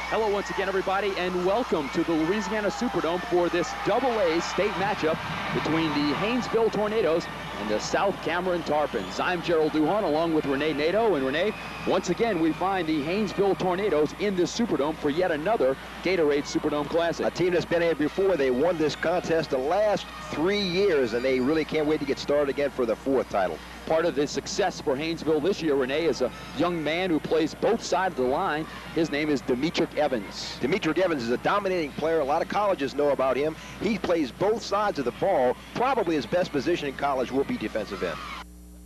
Hello once again, everybody, and welcome to the Louisiana Superdome for this AA state matchup between the Haynesville Tornadoes and the South Cameron Tarpons. I'm Gerald Duhon along with Renee Nato. And Renee, once again, we find the Haynesville Tornadoes in this Superdome for yet another Gatorade Superdome Classic. A team that's been here before. They won this contest the last 3 years, and they really can't wait to get started again for the 4th title. Part of the success for Haynesville this year, Renee, is a young man who plays both sides of the line. His name is Demetric Evans. Demetric Evans is a dominating player. A lot of colleges know about him. He plays both sides of the ball. Probably his best position in college will be defensive end.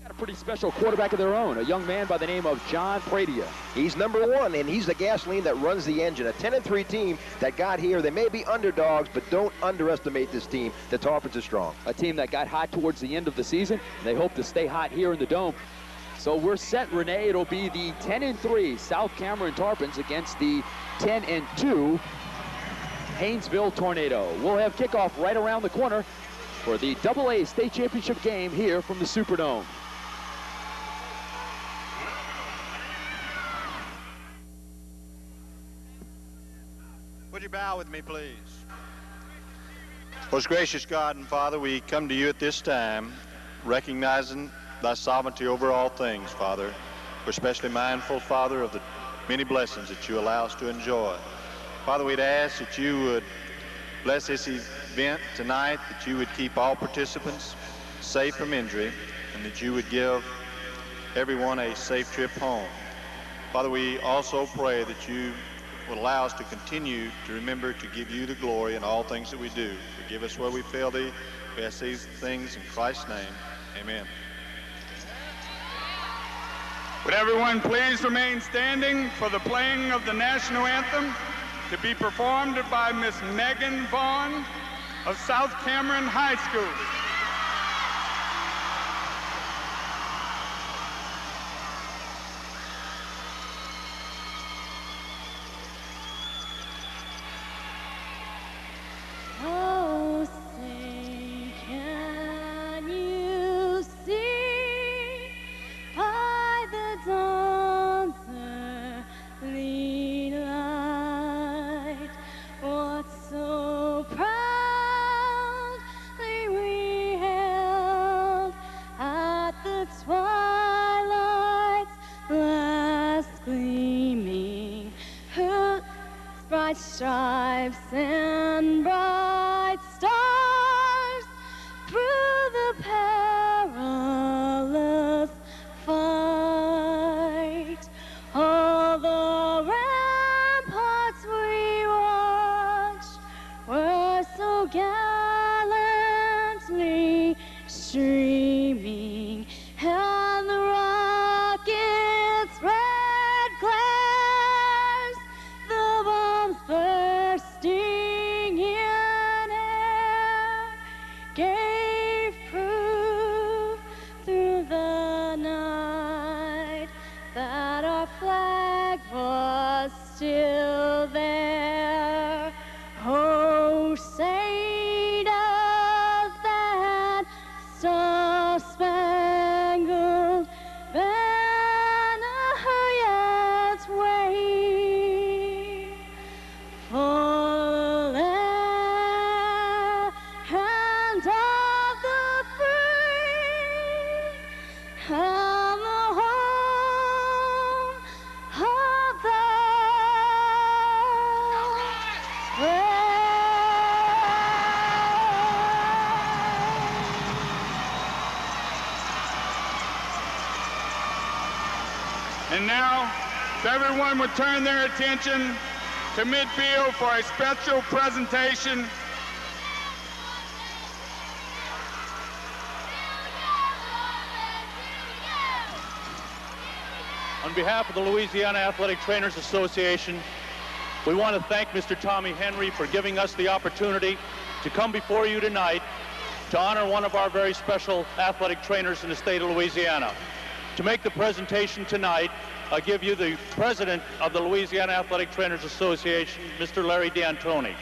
Got a pretty special quarterback of their own, a young man by the name of John Pradia. He's #1, and he's the gasoline that runs the engine. A 10-3 team that got here. They may be underdogs, but don't underestimate this team. The Tarpons are strong. A team that got hot towards the end of the season, and they hope to stay hot here in the Dome. So we're set, Renee. It'll be the 10-3 South Cameron Tarpons against the 10-2 Haynesville Tornado. We'll have kickoff right around the corner for the AA state championship game here from the Superdome. Would you bow with me, please? Most gracious God and Father, we come to you at this time, recognizing thy sovereignty over all things, Father. We're especially mindful, Father, of the many blessings that you allow us to enjoy. Father, we'd ask that you would bless this event tonight, that you would keep all participants safe from injury, and that you would give everyone a safe trip home. Father, we also pray that you will allow us to continue to remember to give you the glory in all things that we do. Forgive us where we fail thee. We ask these things in Christ's name. Amen. Would everyone please remain standing for the playing of the national anthem to be performed by Miss Megan Vaughn of South Cameron High School. Stripes and bright stars through the perilous fight. All the ramparts we watched were so gallantly streaming, and the rockets' red glares, the bombs bursting in air, gave proof through the night that our flag was still there. Oh, say does that star-spangled banner yet wave for the land of the free and the home of the brave. And now, if everyone would turn their attention to midfield for a special presentation. On behalf of the Louisiana Athletic Trainers Association, we want to thank Mr. Tommy Henry for giving us the opportunity to come before you tonight to honor one of our very special athletic trainers in the state of Louisiana. To make the presentation tonight, I give you the president of the Louisiana Athletic Trainers Association, Mr. Larry D'Antoni.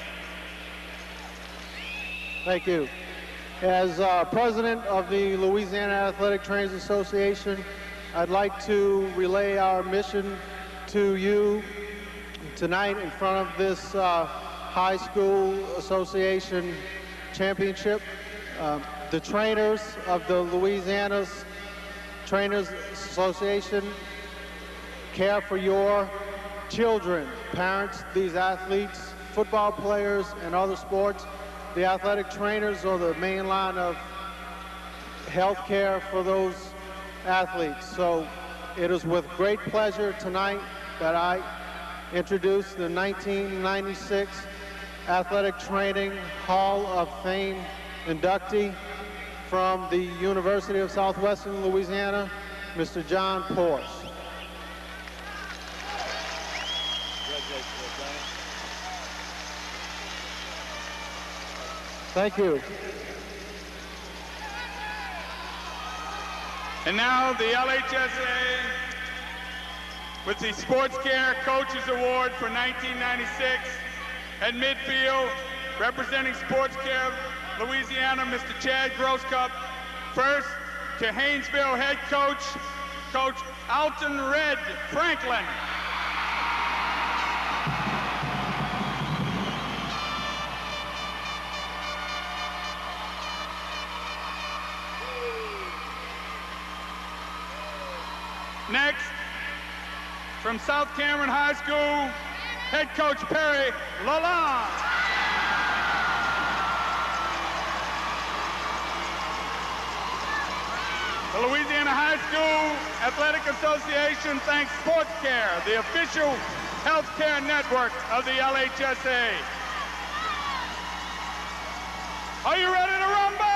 Thank you. As president of the Louisiana Athletic Trainers Association, I'd like to relay our mission to you tonight in front of this high school association championship. The trainers of the Louisiana Trainers Association care for your children, parents, these athletes, football players, and other sports. The athletic trainers are the main line of health care for those athletes. So it is with great pleasure tonight that I introduce the 1996 Athletic Training Hall of Fame inductee from the University of Southwestern Louisiana, Mr. John Porsche. Thank you. And now the LHSA with the Sports Care Coaches Award for 1996 at midfield, representing Sports Care Louisiana, Mr. Chad Grosscup. First to Haynesville head coach, Coach Alton Red Franklin. Next, from South Cameron High School, head coach Perry Lalonde. The Louisiana High School Athletic Association thanks Sports Care, the official health care network of the LHSA. Are you ready to rumble?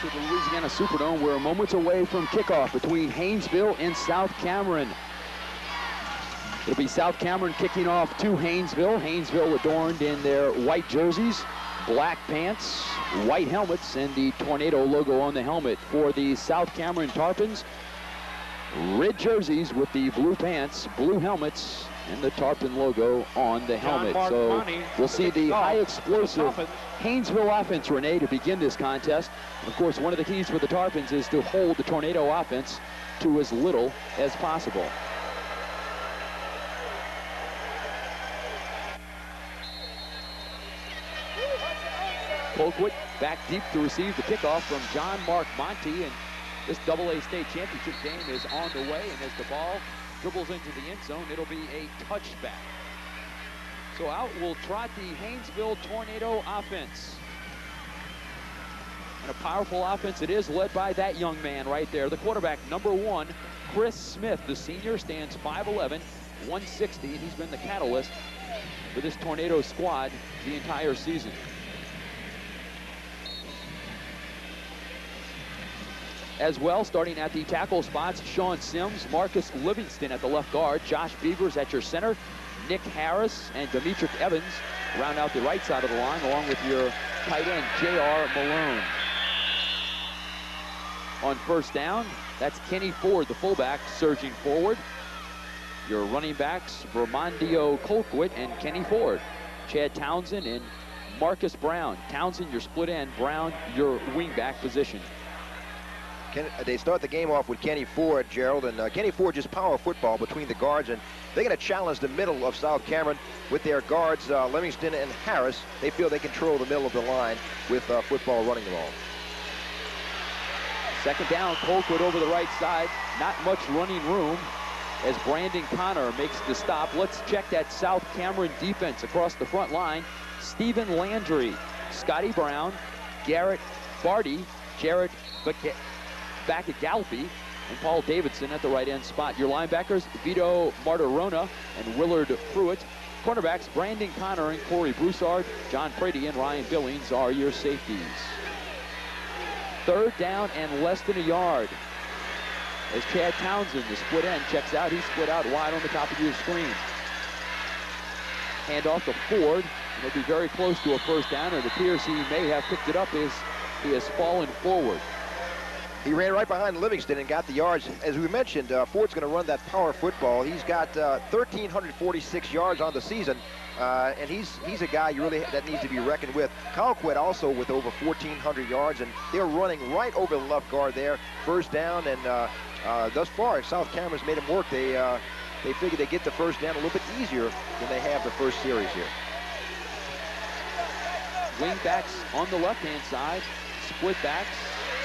To the Louisiana Superdome. We're moments away from kickoff between Haynesville and South Cameron. It'll be South Cameron kicking off to Haynesville. Haynesville adorned in their white jerseys, black pants, white helmets, and the Tornado logo on the helmet. For the South Cameron Tarpons, red jerseys with the blue pants, blue helmets, and the Tarpon logo on the helmet. So we'll see the high explosive Haynesville offense, Renee, to begin this contest. Of course, one of the keys for the Tarpons is to hold the Tornado offense to as little as possible. Colquitt back deep to receive the kickoff from John Mark Monty, and this AA state championship game is on the way, and as the ball dribbles into the end zone, it'll be a touchback. So out will trot the Haynesville Tornado offense. And a powerful offense it is, led by that young man right there. The quarterback, number 1, Chris Smith. The senior stands 5'11", 160, and he's been the catalyst for this Tornado squad the entire season. As well, starting at the tackle spots, Sean Sims, Marcus Livingston at the left guard, Josh Beavers at your center, Nick Harris and Demetric Evans round out the right side of the line, along with your tight end, J.R. Malone. On first down, that's Kenny Ford, the fullback, surging forward. Your running backs, Vermondio Colquitt and Kenny Ford. Chad Townsend and Marcus Brown. Townsend, your split end, Brown, your wingback position. They start the game off with Kenny Ford, Gerald, and Kenny Ford just power football between the guards, and they're going to challenge the middle of South Cameron with their guards, Livingston and Harris. They feel they control the middle of the line with football running the ball. Second down, Colquitt over the right side. Not much running room as Brandon Connor makes the stop. Let's check that South Cameron defense across the front line. Stephen Landry, Scotty Brown, Garrett Barty, Jared back at Galpy, and Paul Davidson at the right end spot. Your linebackers, Vito Martirona and Willard Pruitt. Cornerbacks, Brandon Connor and Corey Broussard. John Prady and Ryan Billings are your safeties. Third down and less than a yard. As Chad Townsend, the split end, checks out. He's split out wide on the top of your screen. Hand off to Ford. And he'll be very close to a first down. It appears he may have picked it up as he has fallen forward. He ran right behind Livingston and got the yards. As we mentioned, Ford's going to run that power football. He's got 1,346 yards on the season, and he's a guy that needs to be reckoned with. Colquitt also with over 1,400 yards, and they're running right over the left guard there. First down, and thus far, South Cameron's made them work. They figure they get the first down a little bit easier than they have the first series here. Wing backs on the left-hand side, split backs.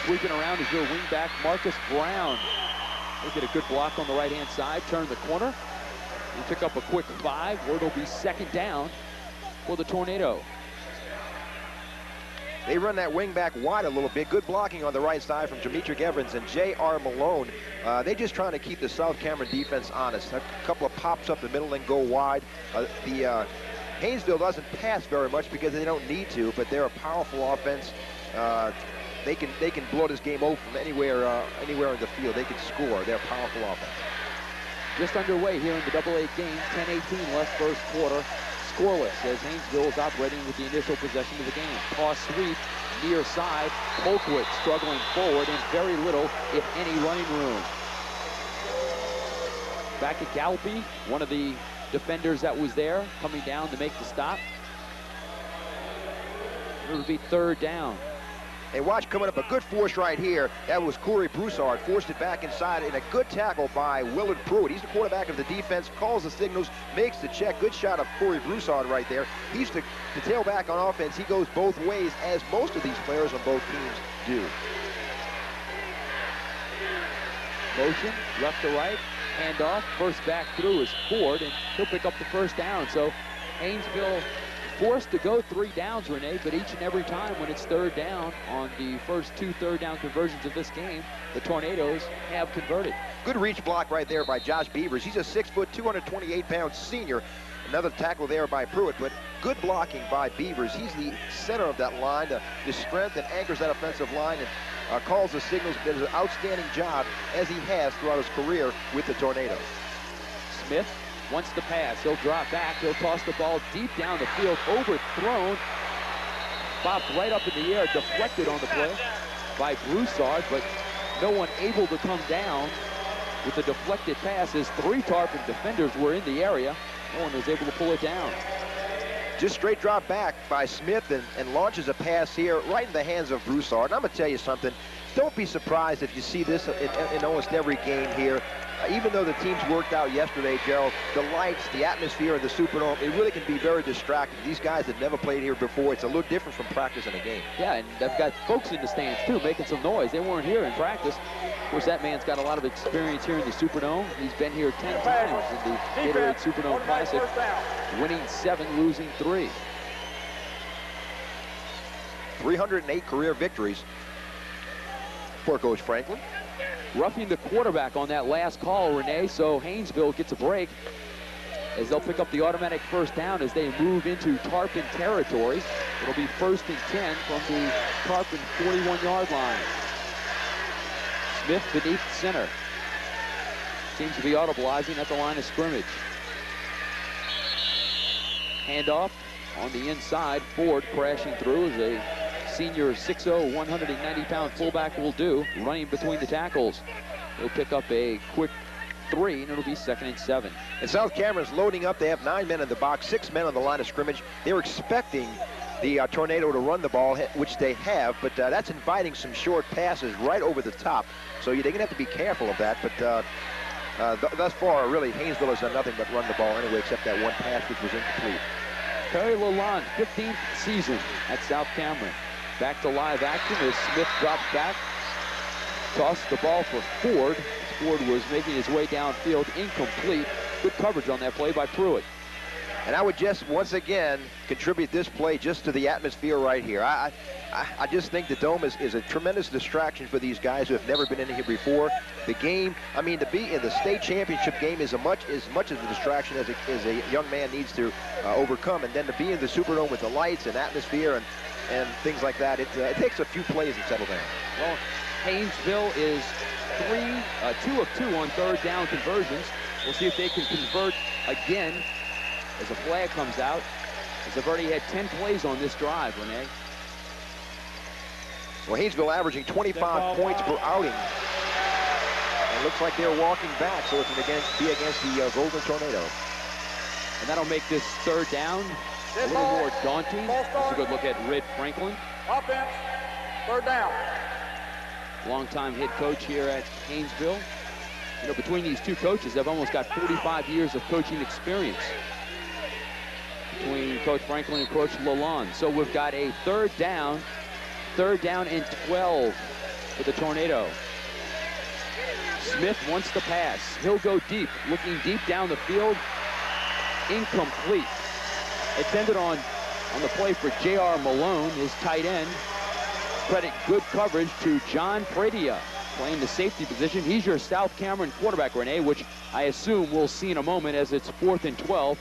Sweeping around is your wingback, Marcus Brown. He'll get a good block on the right-hand side, turn the corner, and pick up a quick 5, where it'll be second down for the Tornado. They run that wingback wide a little bit. Good blocking on the right side from Demetric Evans and J.R. Malone. They're just trying to keep the South Cameron defense honest. A couple of pops up the middle and go wide. Haynesville doesn't pass very much because they don't need to, but they're a powerful offense. They can blow this game open from anywhere in the field. They can score. They're a powerful offense. Just underway here in the AA game. 10-18 left first quarter. Scoreless as Haynesville is operating with the initial possession of the game. Toss sweep near side. Colquitt struggling forward and very little, if any, running room. Back at Galpy, one of the defenders that was there, coming down to make the stop. It would be third down. And watch coming up a good force right here. That was Corey Broussard. Forced it back inside, and a good tackle by Willard Pruitt. He's the quarterback of the defense, calls the signals, makes the check. Good shot of Corey Broussard right there. He's the tailback on offense. He goes both ways, as most of these players on both teams do. Motion, left to right, handoff. First back through is Ford, and he'll pick up the first down. So Haynesville forced to go 3 downs, Renee, but each and every time when it's third down on the first 2 third down conversions of this game, the Tornadoes have converted. Good reach block right there by Josh Beavers. He's a 6', 228-pound senior. Another tackle there by Pruitt, but good blocking by Beavers. He's the center of that line, the strength and anchors that offensive line, and calls the signals. Does an outstanding job, as he has throughout his career with the Tornadoes. Smith wants to pass. He'll drop back. He'll toss the ball deep down the field. Overthrown. Bobbed right up in the air. Deflected on the play by Broussard, but no one able to come down with the deflected pass as 3 Tarpon defenders were in the area. No one was able to pull it down. Just straight drop back by Smith and launches a pass here right in the hands of Broussard. And I'm going to tell you something. Don't be surprised if you see this in almost every game here. Even though the teams worked out yesterday, Gerald, the lights, the atmosphere of the Superdome, it really can be very distracting. These guys have never played here before. It's a little different from practice in a game. Yeah, and they've got folks in the stands, too, making some noise. They weren't here in practice. Of course, that man's got a lot of experience here in the Superdome. He's been here 10 times in the Gatorade Superdome Classic, winning 7, losing 3. 308 career victories for Coach Franklin. Roughing the quarterback on that last call, Renee, so Haynesville gets a break as they'll pick up the automatic first down as they move into Tarpon territory. It'll be 1st and 10 from the Tarpon 41-yard line. Smith beneath the center. Seems to be audibilizing at the line of scrimmage. Handoff on the inside. Ford crashing through as a senior 6'0", 190-pound fullback will do, running between the tackles. He'll pick up a quick 3, and it'll be 2nd and 7. And South Cameron's loading up. They have 9 men in the box, 6 men on the line of scrimmage. They're expecting the Tornado to run the ball, which they have, but that's inviting some short passes right over the top. So they're going to have to be careful of that, but thus far, really, Haynesville has done nothing but run the ball anyway, except that one pass, which was incomplete. Perry Lalonde, 15th season at South Cameron. Back to live action as Smith drops back. Tossed the ball for Ford. Ford was making his way downfield, incomplete. Good coverage on that play by Pruitt. And I would just, once again, contribute this play just to the atmosphere right here. I just think the Dome is a tremendous distraction for these guys who have never been in here before. The game, I mean, to be in the state championship game is as much as a distraction as a young man needs to overcome. And then to be in the Superdome with the lights and atmosphere and things like that, it takes a few plays to settle down. Well, Haynesville is 2 of 2 on third down conversions. We'll see if they can convert again as a flag comes out, as they've already had 10 plays on this drive, Renee. Well, Haynesville averaging 25 points per outing. And it looks like they're walking back, so it's going to be against the Golden Tornado. And that'll make this third down a little more daunting. That's a good look at Red Franklin. Offense, third down. Longtime head coach here at Haynesville. You know, between these two coaches, they've almost got 45 years of coaching experience between Coach Franklin and Coach Lalonde. So we've got a third down and 12 for the Tornado. Smith wants the pass. He'll go deep, looking deep down the field. Incomplete. Intended on the play for J.R. Malone, his tight end. Credit good coverage to John Pradia, playing the safety position. He's your South Cameron quarterback, Renee, which I assume we'll see in a moment as it's 4th and 12,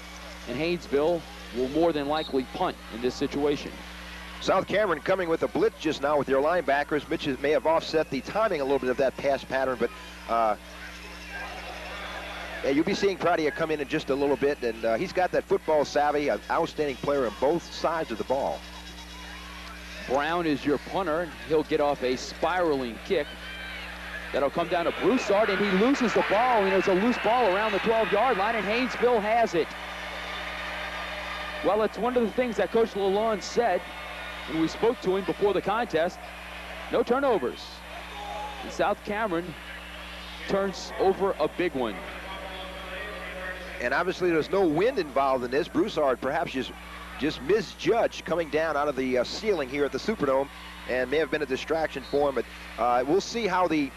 and Haynesville will more than likely punt in this situation. South Cameron coming with a blitz just now with their linebackers. Mitch may have offset the timing a little bit of that pass pattern, but yeah, you'll be seeing Pradia come in just a little bit, and he's got that football savvy, an outstanding player on both sides of the ball. Brown is your punter. He'll get off a spiraling kick. That'll come down to Broussard, and he loses the ball. You know, it's a loose ball around the 12-yard line, and Haynesville has it. Well, it's one of the things that Coach Lalonde said when we spoke to him before the contest. No turnovers. And South Cameron turns over a big one. And obviously there's no wind involved in this. Broussard perhaps just misjudged coming down out of the ceiling here at the Superdome, and may have been a distraction for him. But we'll see how the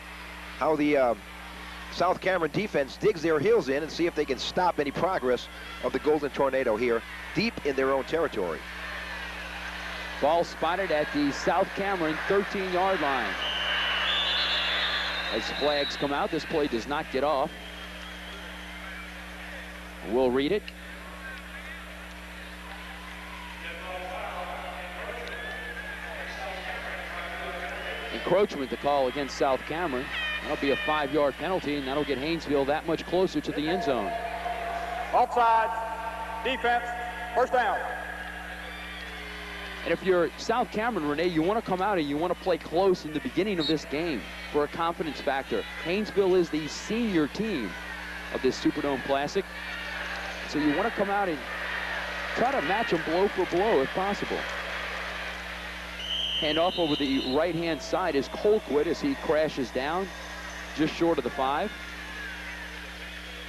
South Cameron defense digs their heels in and see if they can stop any progress of the Golden Tornado here deep in their own territory. Ball spotted at the South Cameron 13-yard line. As flags come out, this play does not get off. We'll read it. Encroachment to call against South Cameron. That'll be a 5-yard penalty, and that'll get Haynesville that much closer to the end zone. Offside, defense, first down. And if you're South Cameron, Renee, you want to come out and you want to play close in the beginning of this game for a confidence factor. Haynesville is the senior team of this Superdome Classic. So you want to come out and try to match them blow for blow if possible. Handoff over the right-hand side is Colquitt as he crashes down just short of the 5.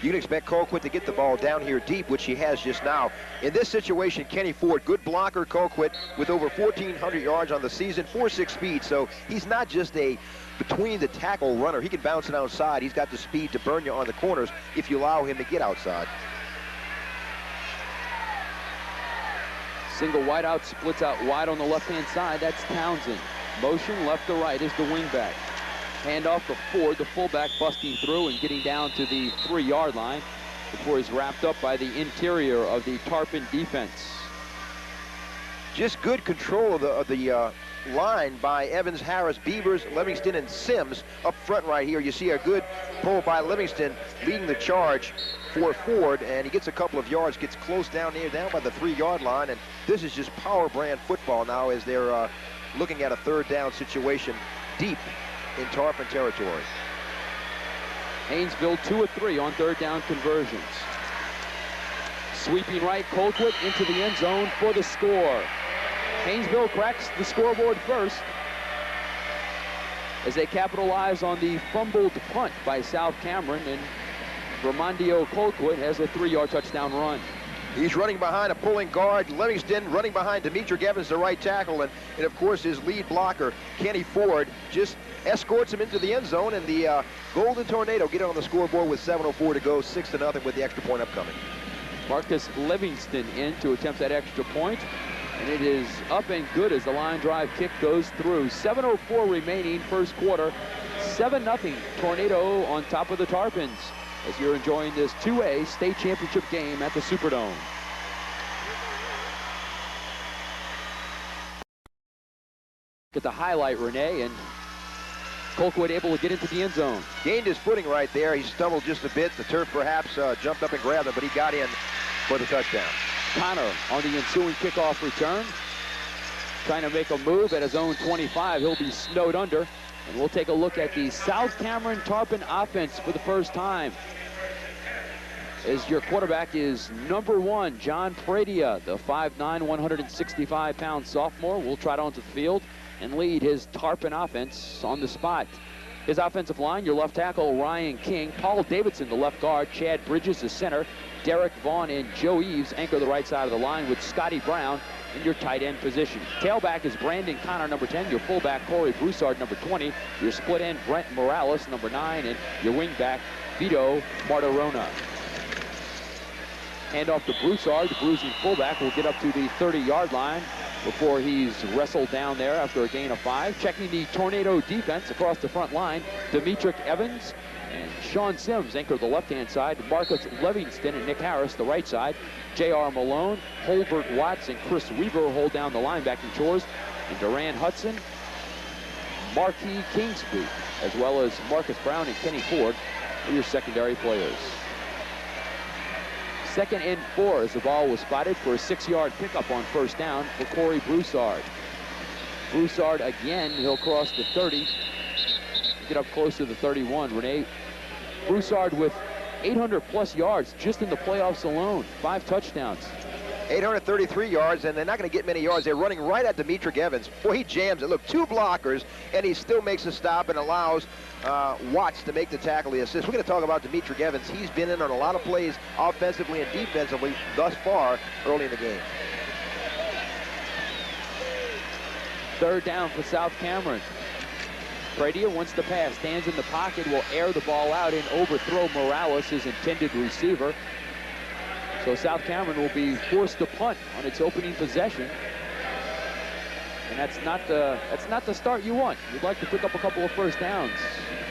You can expect Colquitt to get the ball down here deep, which he has just now. In this situation, Kenny Ford, good blocker, Colquitt, with over 1,400 yards on the season, 4.6 speed. So he's not just a between-the-tackle runner. He can bounce it outside. He's got the speed to burn you on the corners if you allow him to get outside. Single wideout splits out wide on the left-hand side. That's Townsend. Motion left to right is the wingback. Handoff to Ford, the fullback, busting through and getting down to the 3-yard line before he's wrapped up by the interior of the Tarpon defense. Just good control of the line by Evans, Harris, Beavers, Livingston, and Sims up front right here. You see a good pull by Livingston leading the charge for Ford, and he gets a couple of yards, gets close down by the 3-yard line, and this is just power brand football now as they're looking at a third down situation deep in Tarpon territory. Haynesville 2 of 3 on third down conversions. Sweeping right, Colquitt into the end zone for the score. Haynesville cracks the scoreboard first as they capitalize on the fumbled punt by South Cameron, and Ramondio Colquitt has a 3-yard touchdown run. He's running behind a pulling guard, Livingston, running behind Demetric Evans, the right tackle, and of course his lead blocker, Kenny Ford, just escorts him into the end zone, and the Golden Tornado get on the scoreboard with 7:04 to go, 6-0 with the extra point upcoming. Marcus Livingston in to attempt that extra point, and it is up and good as the line drive kick goes through. 7:04 remaining, first quarter, 7-0 Tornado on top of the Tarpons as you're enjoying this 2A state championship game at the Superdome. Get the highlight, Renee, and Colquitt able to get into the end zone. Gained his footing right there. He stumbled just a bit. The turf perhaps jumped up and grabbed him, but he got in for the touchdown. Connor on the ensuing kickoff return. trying to make a move at his own 25. He'll be snowed under. And we'll take a look at the South Cameron Tarpon offense for the first time. As your quarterback is number 1, John Pradia, the 5'9", 165-pound sophomore, will trot onto the field and lead his Tarpon offense on the spot. His offensive line, your left tackle, Ryan King, Paul Davidson, the left guard, Chad Bridges, the center, Derek Vaughn and Joe Eves anchor the right side of the line with Scotty Brown in your tight end position. Tailback is Brandon Connor, number 10, your fullback, Corey Broussard, number 20, your split end, Brent Morales, number 9, and your wingback, Vito Martorona. Hand off to Broussard. The bruising fullback will get up to the 30-yard line before he's wrestled down there after a gain of 5. Checking the Tornado defense across the front line, Demetric Evans and Sean Sims anchor the left-hand side. Marcus Livingston and Nick Harris the right side. J.R. Malone, Holbert Watts, and Chris Weaver hold down the linebacking chores. And Duran Hudson, Marquis Kingsby, as well as Marcus Brown and Kenny Ford are your secondary players. 2nd and 4 as the ball was spotted for a 6-yard pickup on first down for Corey Broussard. Broussard again, he'll cross the 30, get up close to the 31. Rene Broussard with 800+ yards just in the playoffs alone, 5 touchdowns. 833 yards, and they're not going to get many yards. They're running right at Demetric Evans. Boy, he jams it. Look, 2 blockers, and he still makes a stop and allows Watts to make the tackle, the assist. We're going to talk about Demetric Evans. He's been in on a lot of plays offensively and defensively thus far early in the game. 3rd down for South Cameron. Pradia wants to pass, stands in the pocket, will air the ball out and overthrow Morales, his intended receiver. So South Cameron will be forced to punt on its opening possession. And that's not the start you want. You'd like to pick up a couple of first downs,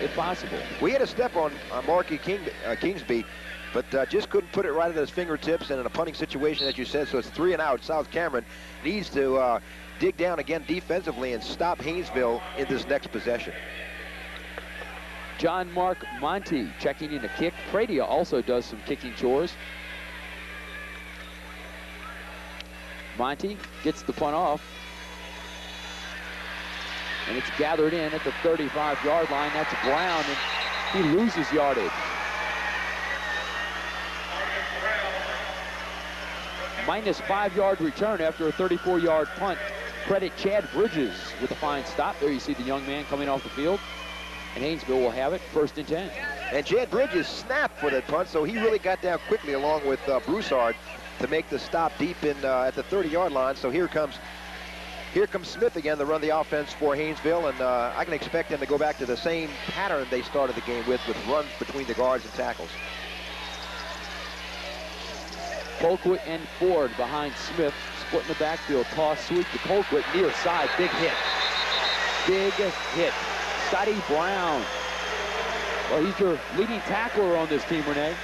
if possible. We had a step on Marquis Kingsby, but just couldn't put it right at his fingertips, and in a punting situation, as you said, so it's 3 and out. South Cameron needs to dig down again defensively and stop Haynesville in this next possession. John Mark Monty checking in a kick. Pradia also does some kicking chores. Monty gets the punt off. And it's gathered in at the 35-yard line. That's Brown, and he loses yardage. Minus 5-yard return after a 34-yard punt. Credit Chad Bridges with a fine stop. There you see the young man coming off the field. And Haynesville will have it, 1st and 10. And Chad Bridges snapped for that punt, so he really got down quickly along with Broussard to make the stop deep in at the 30-yard line. So here comes Smith again to run the offense for Haynesville, and I can expect them to go back to the same pattern they started the game with runs between the guards and tackles. Colquitt and Ford behind Smith, splitting the backfield. Toss sweep to Colquitt, near side, big hit. Big hit. Scotty Brown. Well, he's your leading tackler on this team, Renee.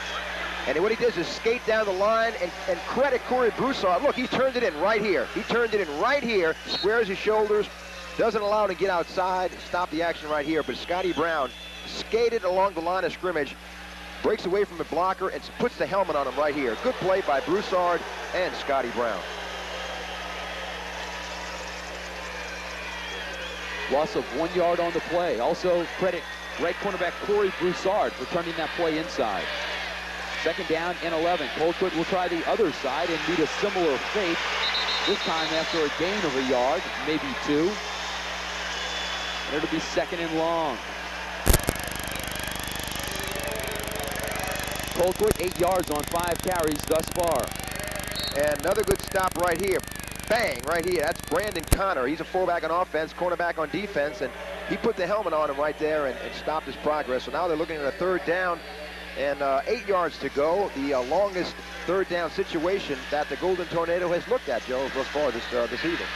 And what he does is skate down the line and credit Corey Broussard. Look, he turned it in right here. He turned it in right here, squares his shoulders, doesn't allow him to get outside, stop the action right here. But Scotty Brown skated along the line of scrimmage, breaks away from the blocker, and puts the helmet on him right here. Good play by Broussard and Scotty Brown. Loss of 1 yard on the play. Also credit right cornerback Corey Broussard for turning that play inside. 2nd down and 11. Colquitt will try the other side and meet a similar fate. This time after a gain of a yard, maybe 2. And it'll be 2nd and long. Colquitt 8 yards on 5 carries thus far. And another good stop right here. Bang, right here. That's Brandon Connor. He's a fullback on offense, cornerback on defense, and he put the helmet on him right there and stopped his progress. So now they're looking at a 3rd down and 8 yards to go. The longest 3rd down situation that the Golden Tornado has looked at, Joe, thus far this evening.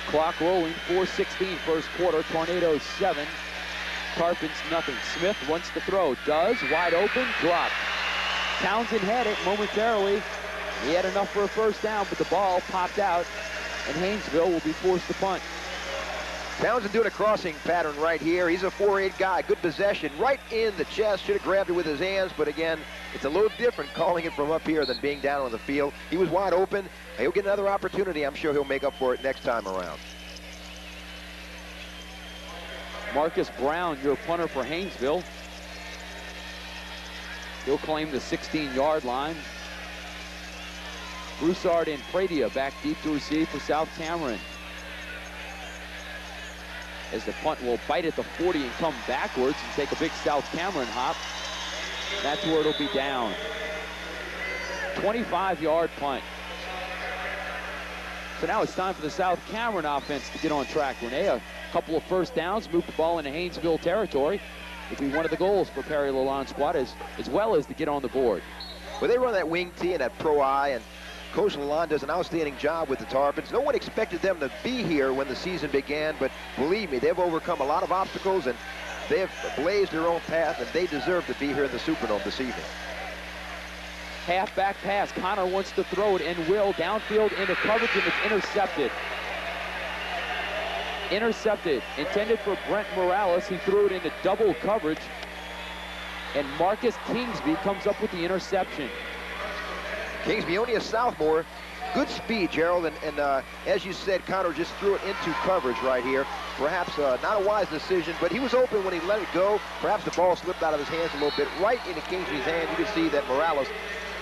Clock rolling, 4:16 first quarter. Tornadoes 7, Tarpons nothing. Smith wants to throw, does, wide open, dropped. Townsend had it momentarily. He had enough for a 1st down, but the ball popped out, and Haynesville will be forced to punt. Townsend doing a crossing pattern right here. He's a 4'8" guy. Good possession right in the chest. Should have grabbed it with his hands, but again, it's a little different calling it from up here than being down on the field. He was wide open. He'll get another opportunity. I'm sure he'll make up for it next time around. Marcus Brown, your punter for Haynesville. He'll claim the 16-yard line. Broussard and Pradia back deep to receive for South Cameron. As the punt will bite at the 40 and come backwards and take a big South Cameron hop. That's where it'll be down. 25-yard punt. So now it's time for the South Cameron offense to get on track. Renee, a couple of first downs, move the ball into Haynesville territory. It'll be one of the goals for Perry Lalonde's squad, as well as to get on the board. Well, they run that wing tee and that pro eye, and Coach Lalonde does an outstanding job with the Tarpons. No one expected them to be here when the season began, but believe me, they've overcome a lot of obstacles, and they have blazed their own path, and they deserve to be here in the Superdome this evening. Halfback pass. Connor wants to throw it and will. Downfield into coverage, and it's intercepted. Intercepted. Intended for Brent Morales. He threw it into double coverage, and Marcus Kingsby comes up with the interception. Kingsby, only a sophomore. Good speed, Gerald, and as you said, Connor just threw it into coverage right here. Perhaps not a wise decision, but he was open when he let it go. Perhaps the ball slipped out of his hands a little bit, right into Kingsby's hand. You can see that Morales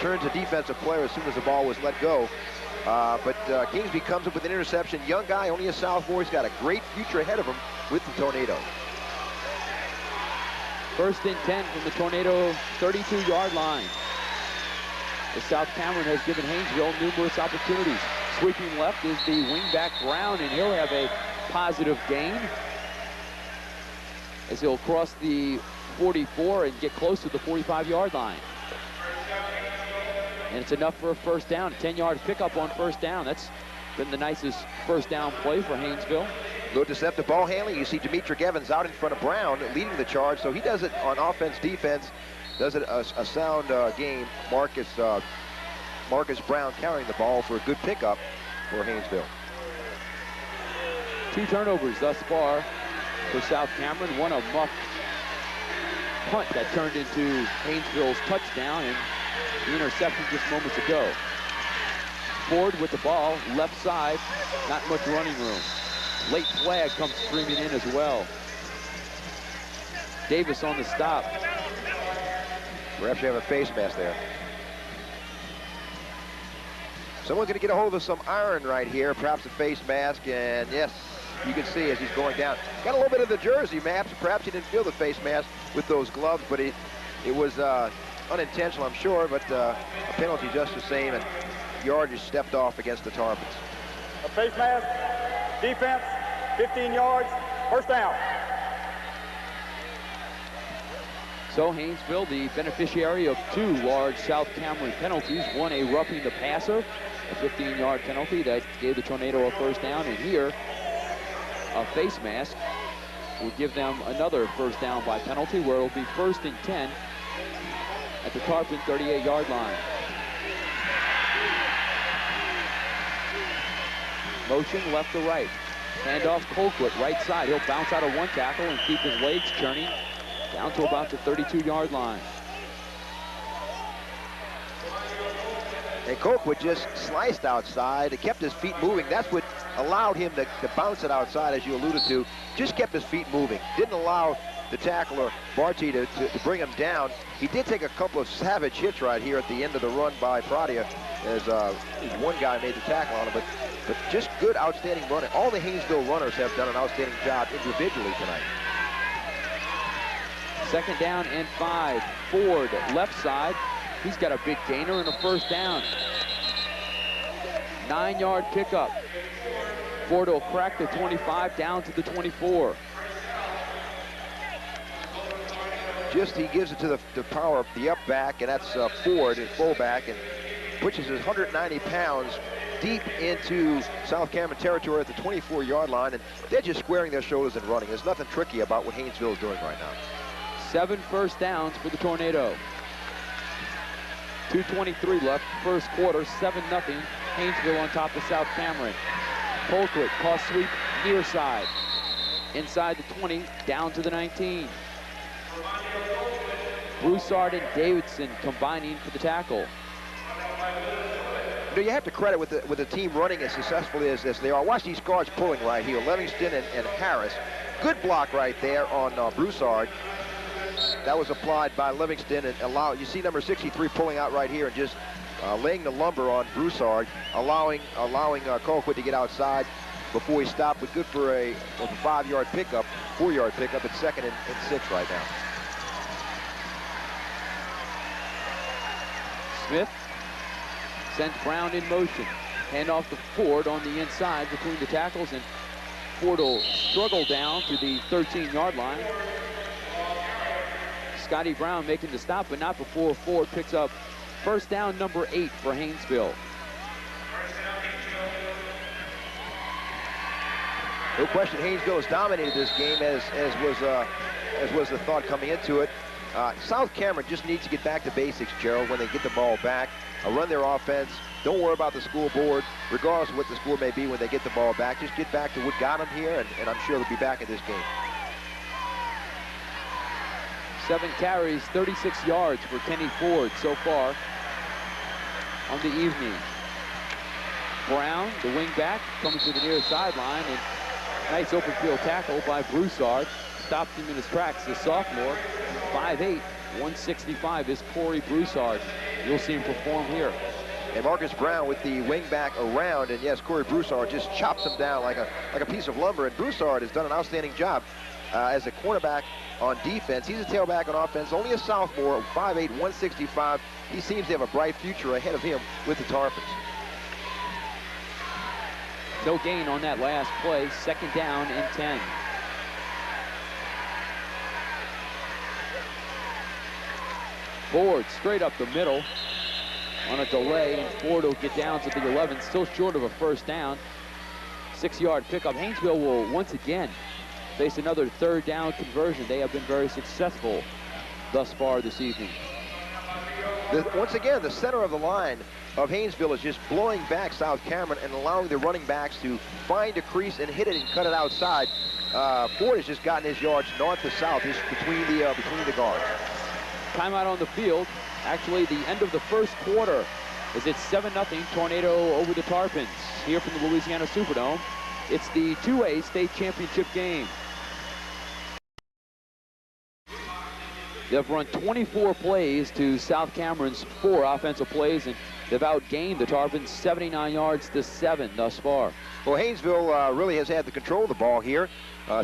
turns a defensive player as soon as the ball was let go. But Kingsby comes up with an interception. Young guy, only a sophomore. He's got a great future ahead of him with the Tornado. 1st and 10 from the Tornado 32-yard line. The South Cameron has given Haynesville numerous opportunities. Sweeping left is the wingback Brown, and he'll have a positive gain as he'll cross the 44 and get close to the 45-yard line. And it's enough for a first down. A 10-yard pickup on first down. That's been the nicest first down play for Haynesville. Good deceptive ball handling. You see Demetric Evans out in front of Brown leading the charge, so he does it on offense, defense. Does it a sound game. Marcus Brown carrying the ball for a good pickup for Haynesville. 2 turnovers thus far for South Cameron. One a muff punt that turned into Haynesville's touchdown, and the interception just moments ago. Ford with the ball, left side, not much running room. Late flag comes streaming in as well. Davis on the stop. Perhaps you have a face mask there. Someone's going to get a hold of some iron right here, perhaps a face mask, and yes, you can see as he's going down. Got a little bit of the jersey, perhaps he didn't feel the face mask with those gloves, but it was unintentional, I'm sure, but a penalty just the same, and Yard just stepped off against the Tarpons. A face mask, defense, 15 yards, first down. So Haynesville, the beneficiary of 2 large South Cameron penalties. One, a roughing the passer, a 15-yard penalty that gave the Tornado a first down. And here, a face mask will give them another first down by penalty, where it'll be 1st and 10 at the Tarpon 38-yard line. Motion left to right. Handoff Colquitt, right side. He'll bounce out of one tackle and keep his legs churning down to about the 32-yard line. And Colquitt just sliced outside. It kept his feet moving. That's what allowed him to bounce it outside, as you alluded to. Just kept his feet moving. Didn't allow the tackler, Barty, to bring him down. He did take a couple of savage hits right here at the end of the run by Pradia, as one guy made the tackle on him, but just good, outstanding running. All the Haynesville runners have done an outstanding job individually tonight. 2nd down and 5. Ford, left side. He's got a big gainer and a first down. 9-yard pickup. Ford will crack the 25 down to the 24. He gives it to the power of the up back, and that's Ford at fullback, and pushes his 190 pounds deep into South Cameron territory at the 24-yard line, and they're just squaring their shoulders and running. There's nothing tricky about what Haynesville is doing right now. 7 first downs for the Tornado. 2:23 left, first quarter, 7-0. Haynesville on top of South Cameron. Colquitt, cross sweep, near side. inside the 20, down to the 19. Broussard and Davidson combining for the tackle. You know, you have to credit with the team running as successfully as they are. Watch these guards pulling right here. Livingston and Harris. Good block right there on Broussard. That was applied by Livingston and you see number 63 pulling out right here and just laying the lumber on Broussard, allowing Colquitt to get outside before he stopped, but good for a 5-yard pickup, 4-yard pickup at 2nd and 6 right now. Smith sends Brown in motion. Hand off to Ford on the inside between the tackles, and Ford will struggle down to the 13-yard line. Scotty Brown making the stop, but not before Ford picks up first down number 8 for Haynesville. No question, Haynesville has dominated this game as was the thought coming into it. South Cameron just needs to get back to basics, Gerald, when they get the ball back. Run their offense. Don't worry about the school board, regardless of what the score may be when they get the ball back. Just get back to what got them here, and I'm sure they'll be back in this game. 7 carries, 36 yards for Kenny Ford so far on the evening. Brown, the wing back, coming to the near sideline, and nice open field tackle by Broussard. Stopped him in his tracks, the sophomore. 5'8", 165 is Corey Broussard. You'll see him perform here. And Marcus Brown with the wing back around, and yes, Corey Broussard just chops him down like a piece of lumber, and Broussard has done an outstanding job as a cornerback on defense. He's a tailback on offense, only a sophomore, 5'8", 165. He seems to have a bright future ahead of him with the Tarpons. No gain on that last play, 2nd down and 10. Ford straight up the middle on a delay, and Ford will get down to the 11, still short of a first down. 6-yard pickup. Haynesville will once again face another 3rd down conversion. They have been very successful thus far this evening. Once again, the center of the line of Haynesville is just blowing back South Cameron and allowing the running backs to find a crease and hit it and cut it outside. Ford has just gotten his yards north to south, just between the guards. Timeout on the field. Actually, the end of the first quarter is it's 7-0 Tornado over the Tarpons here from the Louisiana Superdome. It's the 2A state championship game. They've run 24 plays to South Cameron's 4 offensive plays, and they've outgained the Tarpons 79 yards to 7 thus far. Well, Haynesville really has had the control of the ball here.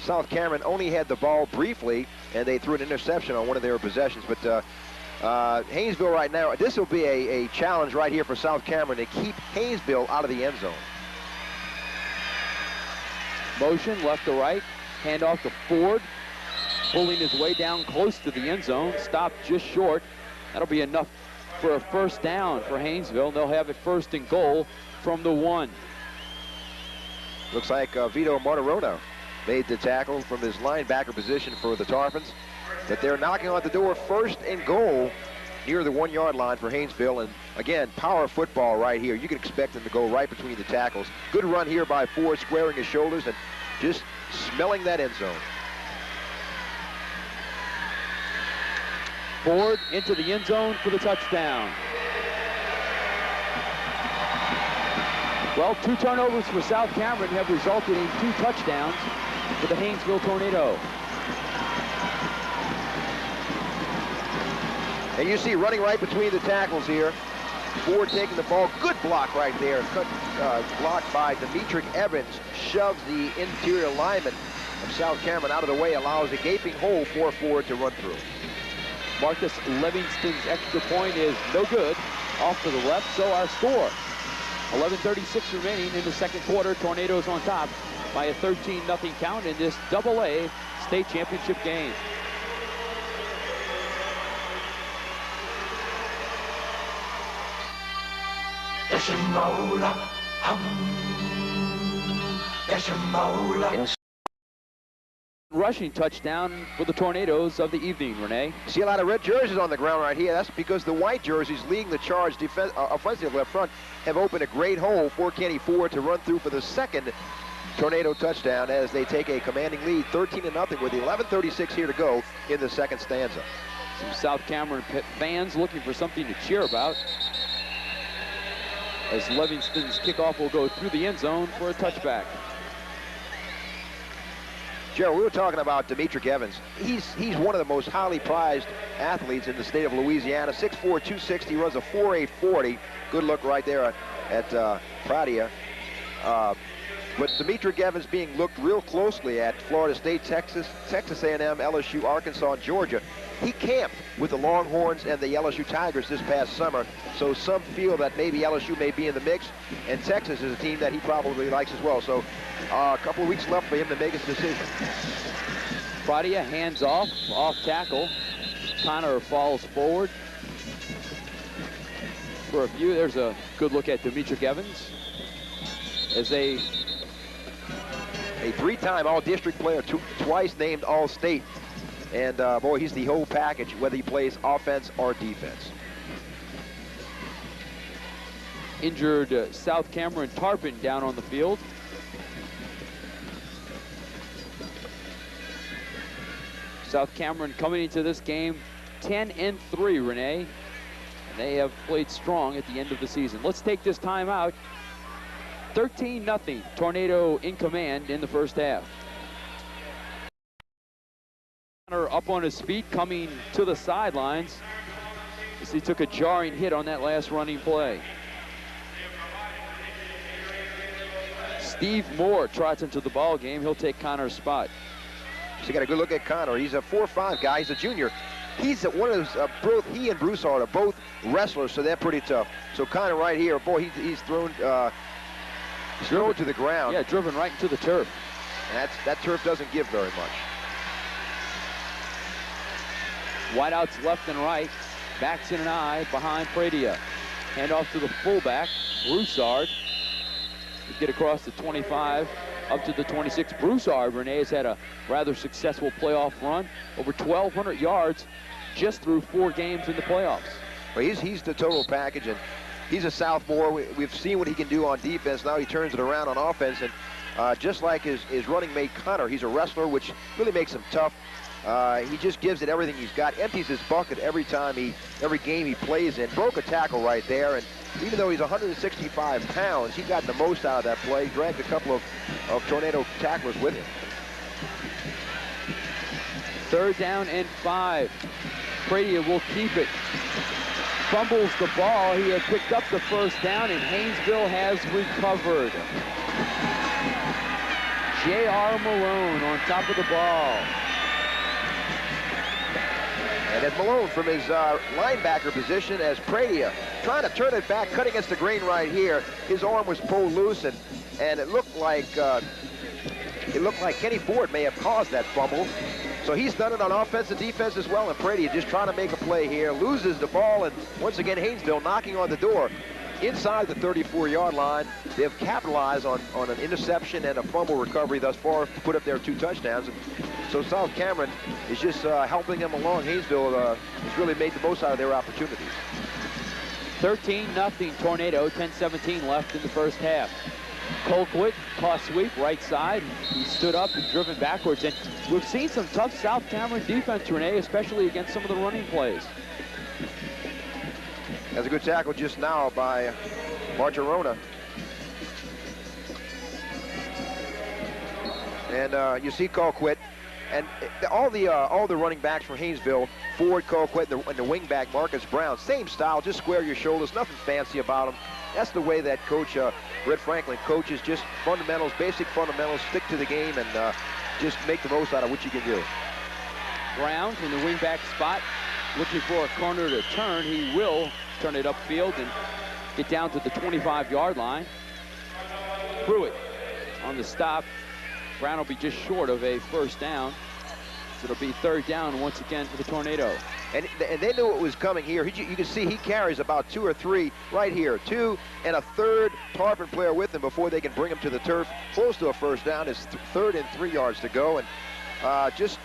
South Cameron only had the ball briefly, and they threw an interception on one of their possessions. But Haynesville right now, this will be a challenge right here for South Cameron to keep Haynesville out of the end zone. Motion left to right, handoff to Ford, pulling his way down close to the end zone, stopped just short. That'll be enough for a first down for Haynesville. They'll have it 1st and goal from the 1. Looks like Vito Martirona made the tackle from his linebacker position for the Tarpons. But they're knocking on the door, 1st and goal near the 1-yard line for Haynesville. And again, power football right here. You can expect them to go right between the tackles. Good run here by Ford, squaring his shoulders and just smelling that end zone. Ford into the end zone for the touchdown. Well, 2 turnovers for South Cameron have resulted in 2 touchdowns for the Haynesville Tornado. And you see running right between the tackles here. Ford taking the ball. Good block right there. Blocked by Demetric Evans. Shoves the interior lineman of South Cameron out of the way. Allows a gaping hole for Ford to run through. Marcus Livingston's extra point is no good. Off to the left, so our score. 11:36 remaining in the 2nd quarter. Tornadoes on top by a 13-0 count in this AA state championship game. Rushing touchdown for the Tornadoes of the evening, Renee. See a lot of red jerseys on the ground right here. That's because the white jerseys leading the charge offensively up front have opened a great hole for Kenny Ford to run through for the 2nd Tornado touchdown as they take a commanding lead, 13-0 with 11:36 here to go in the second stanza. Some South Cameron fans looking for something to cheer about, as Livingston's kickoff will go through the end zone for a touchback. Gerald, we were talking about Demetric Evans. He's one of the most highly prized athletes in the state of Louisiana. 6'4", 260, runs a 4.840. Good look right there at Pradia. But Demetric Evans being looked real closely at Florida State, Texas A&M, LSU, Arkansas, and Georgia. He camped with the Longhorns and the LSU Tigers this past summer, so some feel that maybe LSU may be in the mix, and Texas is a team that he probably likes as well. So a couple of weeks left for him to make his decision. Pradia hands off tackle. Connor falls forward for a few. There's a good look at Demetric Evans as a three-time all-district player, twice named all-state. And boy, he's the whole package, whether he plays offense or defense. Injured South Cameron Tarpon down on the field. South Cameron coming into this game 10-3, Renee. And they have played strong at the end of the season. Let's take this time out. 13-0, Tornado in command in the first half. Up on his feet, coming to the sidelines as he took a jarring hit on that last running play. Steve Moore trots into the ball game. He'll take Connor's spot. So you got a good look at Connor. He's a 4'5" guy. He's a junior. He's one of those, both he and Broussard are both wrestlers, so they're pretty tough. So Connor right here, boy, he's thrown to the ground. Yeah, driven right into the turf. And that turf doesn't give very much. Wideouts left and right. Backs in an eye behind Pradia. Hand off to the fullback, Broussard. To get across the 25 up to the 26. Broussard, Renee, has had a rather successful playoff run. Over 1,200 yards just through 4 games in the playoffs. Well, he's the total package, and he's a sophomore. We've seen what he can do on defense. Now he turns it around on offense, and just like his running mate Connor, he's a wrestler, which really makes him tough. He just gives it everything he's got, empties his bucket every game he plays in. Broke a tackle right there, and even though he's 165 pounds, he got the most out of that play. Dragged a couple of Tornado tacklers with him. 3rd down and 5. Pradia will keep it. Fumbles the ball. He had picked up the first down, and Haynesville has recovered. J.R. Malone on top of the ball. And then Malone from his linebacker position as Pradia trying to turn it back, cut against the grain right here. His arm was pulled loose, and it looked like Kenny Ford may have caused that fumble. So he's done it on offense and defense as well, and Pradia just trying to make a play here, loses the ball, and once again Haynesville knocking on the door. Inside the 34-yard line, they've capitalized on an interception and a fumble recovery thus far to put up their 2 touchdowns. And so South Cameron is just helping them along. Haynesville has really made the most out of their opportunities. 13-0 Tornado, 10:17 left in the first half. Colquitt, toss sweep, right side. He stood up and driven backwards. And we've seen some tough South Cameron defense, Renee, especially against some of the running plays. That's a good tackle just now by Marcherona. And you see Colquitt, and all the running backs from Haynesville, Ford, Colquitt, and the wing back Marcus Brown, same style, just square your shoulders, nothing fancy about them. That's the way that Coach Red Franklin coaches, just fundamentals, basic fundamentals, stick to the game, and just make the most out of what you can do. Brown from the wing back spot, looking for a corner to turn. He will turn it upfield and get down to the 25-yard line. Pruitt on the stop. Brown will be just short of a first down. So it'll be 3rd down once again for the Tornado. And they knew it was coming here. You can see he carries about 2 or 3 right here. 2 and a 3rd Tarpon player with him before they can bring him to the turf. Close to a first down. It's 3rd and 3 yards to go. And just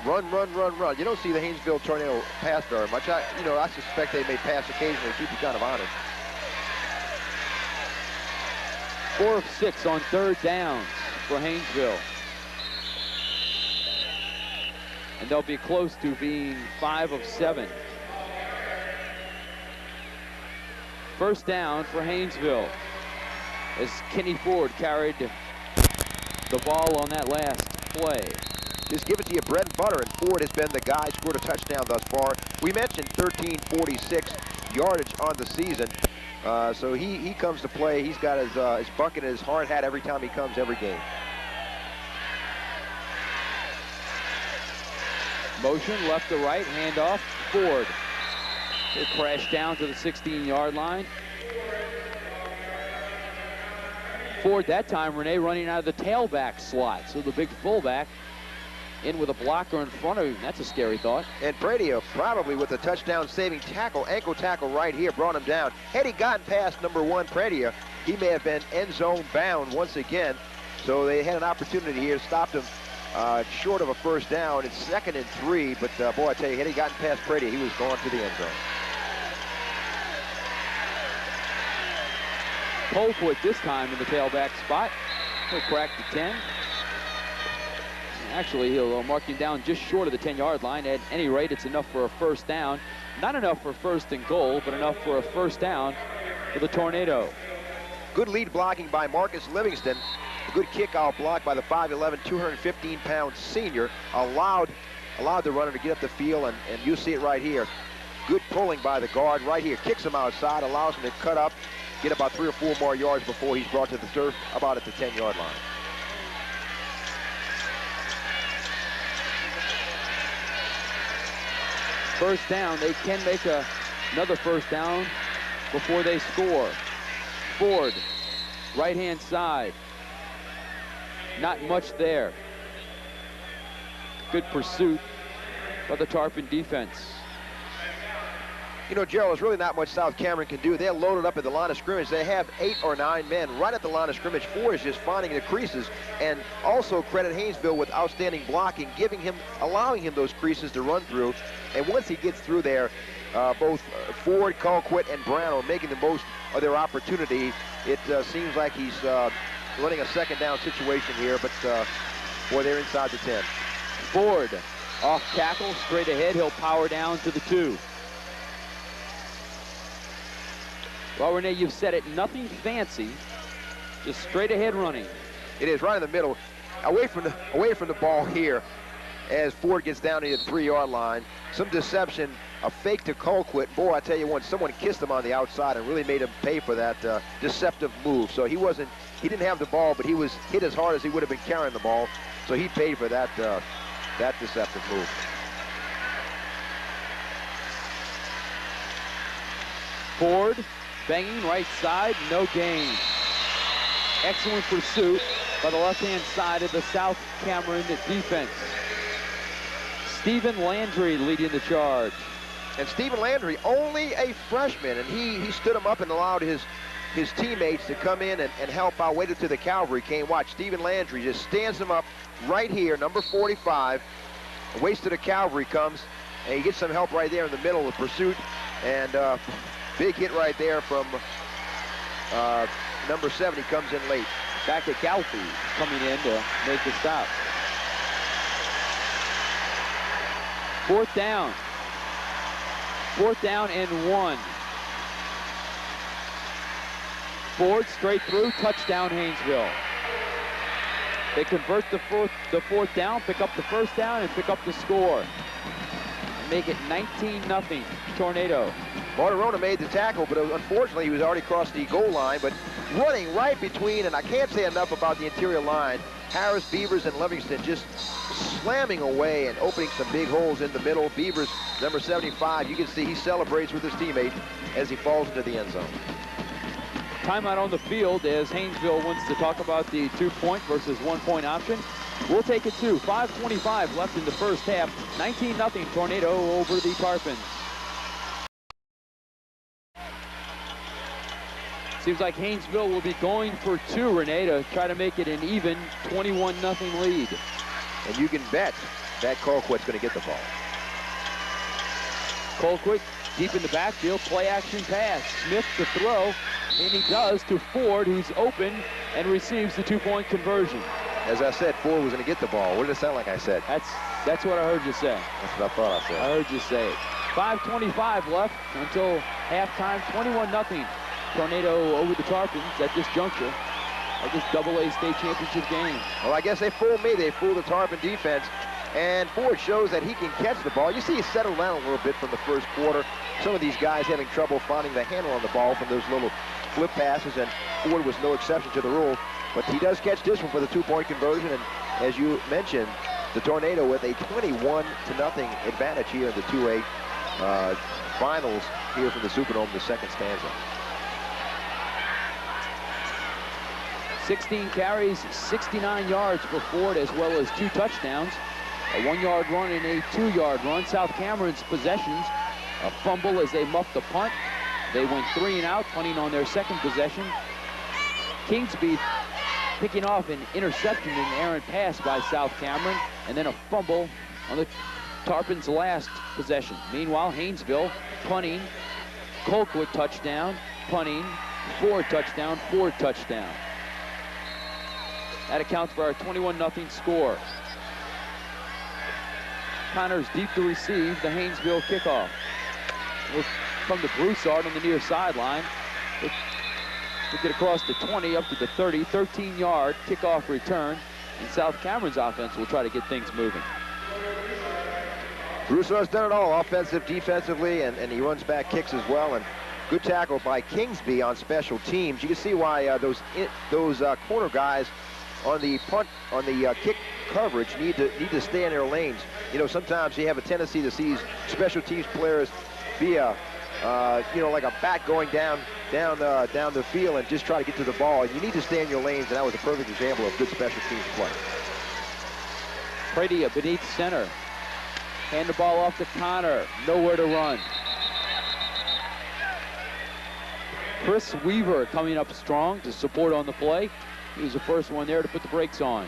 run. You don't see the Haynesville Tornado pass very much. I suspect they may pass occasionally to keep you kind of honest. 4 of 6 on 3rd downs. for Haynesville. And they'll be close to being 5 of 7. First down for Haynesville as Kenny Ford carried the ball on that last play. Just give it to you bread and butter, and Ford has been the guy scored a touchdown thus far. We mentioned 1346 yardage on the season. So he comes to play. He's got his bucket and his hard hat every time he comes, every game. Motion left to right, handoff, Ford. He'll crash down to the 16-yard line. Ford that time, Renee, running out of the tailback slot. So the big fullback in with a blocker in front of him. That's a scary thought. And Pradia probably with a touchdown-saving tackle, ankle tackle right here, brought him down. Had he gotten past number 1, Pradia, he may have been end zone bound once again. So they had an opportunity here to stop him short of a first down. It's 2nd and 3, but boy, I tell you, had he gotten past Pradia, he was going to the end zone. Colquitt this time in the tailback spot. He'll crack the 10. Actually, he'll mark him down just short of the 10-yard line. At any rate, it's enough for a first down. Not enough for first and goal, but enough for a first down for the Tornado. Good lead blocking by Marcus Livingston. A good kickoff block by the 5'11", 215-pound senior. Allowed the runner to get up the field, and you see it right here. Good pulling by the guard right here. Kicks him outside, allows him to cut up, get about 3 or 4 more yards before he's brought to the turf, about at the 10-yard line. First down, they can make another first down before they score. Ford, right-hand side. Not much there. Good pursuit by the Tarpon defense. You know, Gerald, there's really not much South Cameron can do. They're loaded up at the line of scrimmage. They have 8 or 9 men right at the line of scrimmage. Ford is just finding the creases, and also credit Haynesville with outstanding blocking, allowing him those creases to run through. And once he gets through there, both Ford, Colquitt, and Brown are making the most of their opportunity. It seems like he's running a second down situation here, but boy, they're inside the 10. Ford off tackle, straight ahead. He'll power down to the 2. Well, Renee, you've said it, nothing fancy, just straight ahead running. It is right in the middle, away from the ball here as Ford gets down to the 3-yard line. Some deception, a fake to Colquitt. Boy, I tell you what, someone kissed him on the outside and really made him pay for that deceptive move. So he didn't have the ball, but he was hit as hard as he would have been carrying the ball. So he paid for that deceptive move. Ford banging right side, no gain. Excellent pursuit by the left-hand side of the South Cameron defense. Stephen Landry leading the charge. And Stephen Landry, only a freshman, and he stood him up and allowed his teammates to come in and help out, waited till the cavalry came. Watch, Stephen Landry just stands him up right here, number 45. Waits till the cavalry comes, and he gets some help right there in the middle of the pursuit. And big hit right there from number 7. He comes in late. Back to Calfee coming in to make the stop. Fourth down. 4th down and 1. Ford straight through, touchdown Haynesville. They convert the fourth down, pick up the first down, and pick up the score. And make it 19-0 Tornado. Martirona made the tackle, but unfortunately he was already across the goal line, but running right between, and I can't say enough about the interior line, Harris, Beavers, and Livingston just slamming away and opening some big holes in the middle. Beavers, number 75, you can see he celebrates with his teammate as he falls into the end zone. Timeout on the field as Haynesville wants to talk about the 2-point versus 1-point option. We'll take it to 5:25 left in the first half. 19-0 Tornado over the Tarpons. Seems like Haynesville will be going for 2, Renee, to try to make it an even 21-0 lead. And you can bet that Colquitt's going to get the ball. Colquitt deep in the backfield, play action pass. Smith to throw, and he does to Ford, who's open and receives the 2-point conversion. As I said, Ford was going to get the ball. What did it sound like I said? That's what I heard you say. That's what I thought I said. I heard you say it. 5:25 left until halftime. 21-0. Tornado over the Tarpons at this juncture of this AA state championship game. Well, I guess they fooled me. They fooled the Tarpon defense. And Ford shows that he can catch the ball. You see he settled down a little bit from the first quarter. Some of these guys having trouble finding the handle on the ball from those little flip passes, and Ford was no exception to the rule. But he does catch this one for the 2-point conversion. And as you mentioned, the Tornado with a 21-0 advantage here in the 2A finals here from the Superdome, the second stanza. 16 carries, 69 yards for Ford, as well as 2 touchdowns. A 1-yard run and a 2-yard run. South Cameron's possessions, a fumble as they muffed the punt. They went 3 and out, punting on their second possession. Kingsby picking off an interception in an errant pass by South Cameron, and then a fumble on the Tarpons' last possession. Meanwhile, Haynesville punting, Colquitt touchdown, punting, Ford touchdown, Ford touchdown. That accounts for our 21-0 score. Connor's deep to receive the Haynesville kickoff. From the Broussard on the near sideline. We'll get across the 20 up to the 30, 13-yard kickoff return. And South Cameron's offense will try to get things moving. Broussard's done it all, offensive, defensively, and he runs back kicks as well. And good tackle by Kingsby on special teams. You can see why those corner guys on the punt, on the kick coverage need to stay in their lanes. You know, sometimes you have a tendency to see special teams players be a, like a bat going down the field and just try to get to the ball. And you need to stay in your lanes, and that was a perfect example of good special teams play. Pradia beneath center. Hand the ball off to Connor. Nowhere to run. Chris Weaver coming up strong to support on the play. He was the first one there to put the brakes on.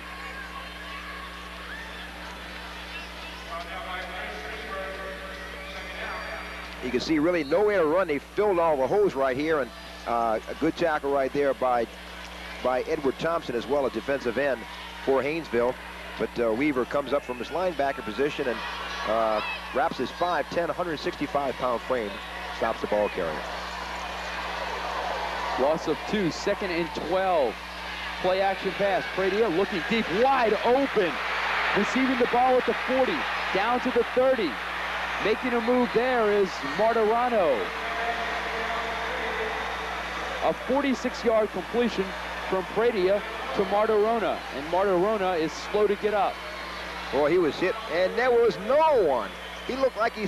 You can see really nowhere to run. They filled all the holes right here, and a good tackle right there by Edward Thompson as well, a defensive end for Haynesville. But Weaver comes up from his linebacker position and wraps his 5'10", 165-pound frame, stops the ball carrier. Loss of 2, 2nd and 12. Play action pass. Pradia looking deep, wide open. Receiving the ball at the 40, down to the 30. Making a move there is Martirano. A 46-yard completion from Pradia to Martirona, and Martirona is slow to get up. Boy, he was hit, and there was no one. He looked like he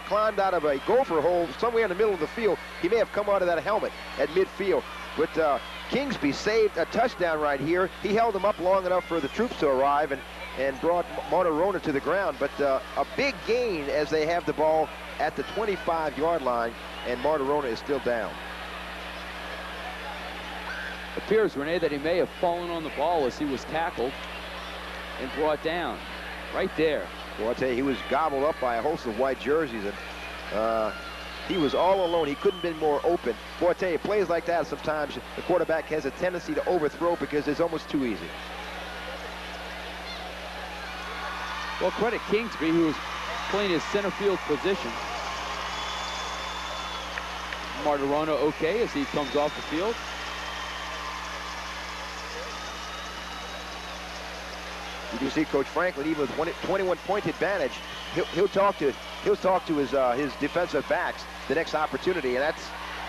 climbed out of a gopher hole somewhere in the middle of the field. He may have come out of that helmet at midfield. But Kingsby saved a touchdown right here. He held him up long enough for the troops to arrive and brought Martirona to the ground. But a big gain as they have the ball at the 25-yard line, and Martirona is still down. Appears, Renee, that he may have fallen on the ball as he was tackled and brought down right there. Well, I'll tell you, he was gobbled up by a host of white jerseys, and he was all alone. He couldn't have been more open. Boy, I tell you, plays like that, sometimes the quarterback has a tendency to overthrow because it's almost too easy. Well, credit Kingsby, who was playing his center field position. Martirona okay as he comes off the field. You can see Coach Franklin, even with 21-point advantage, he'll talk to his defensive backs the next opportunity, and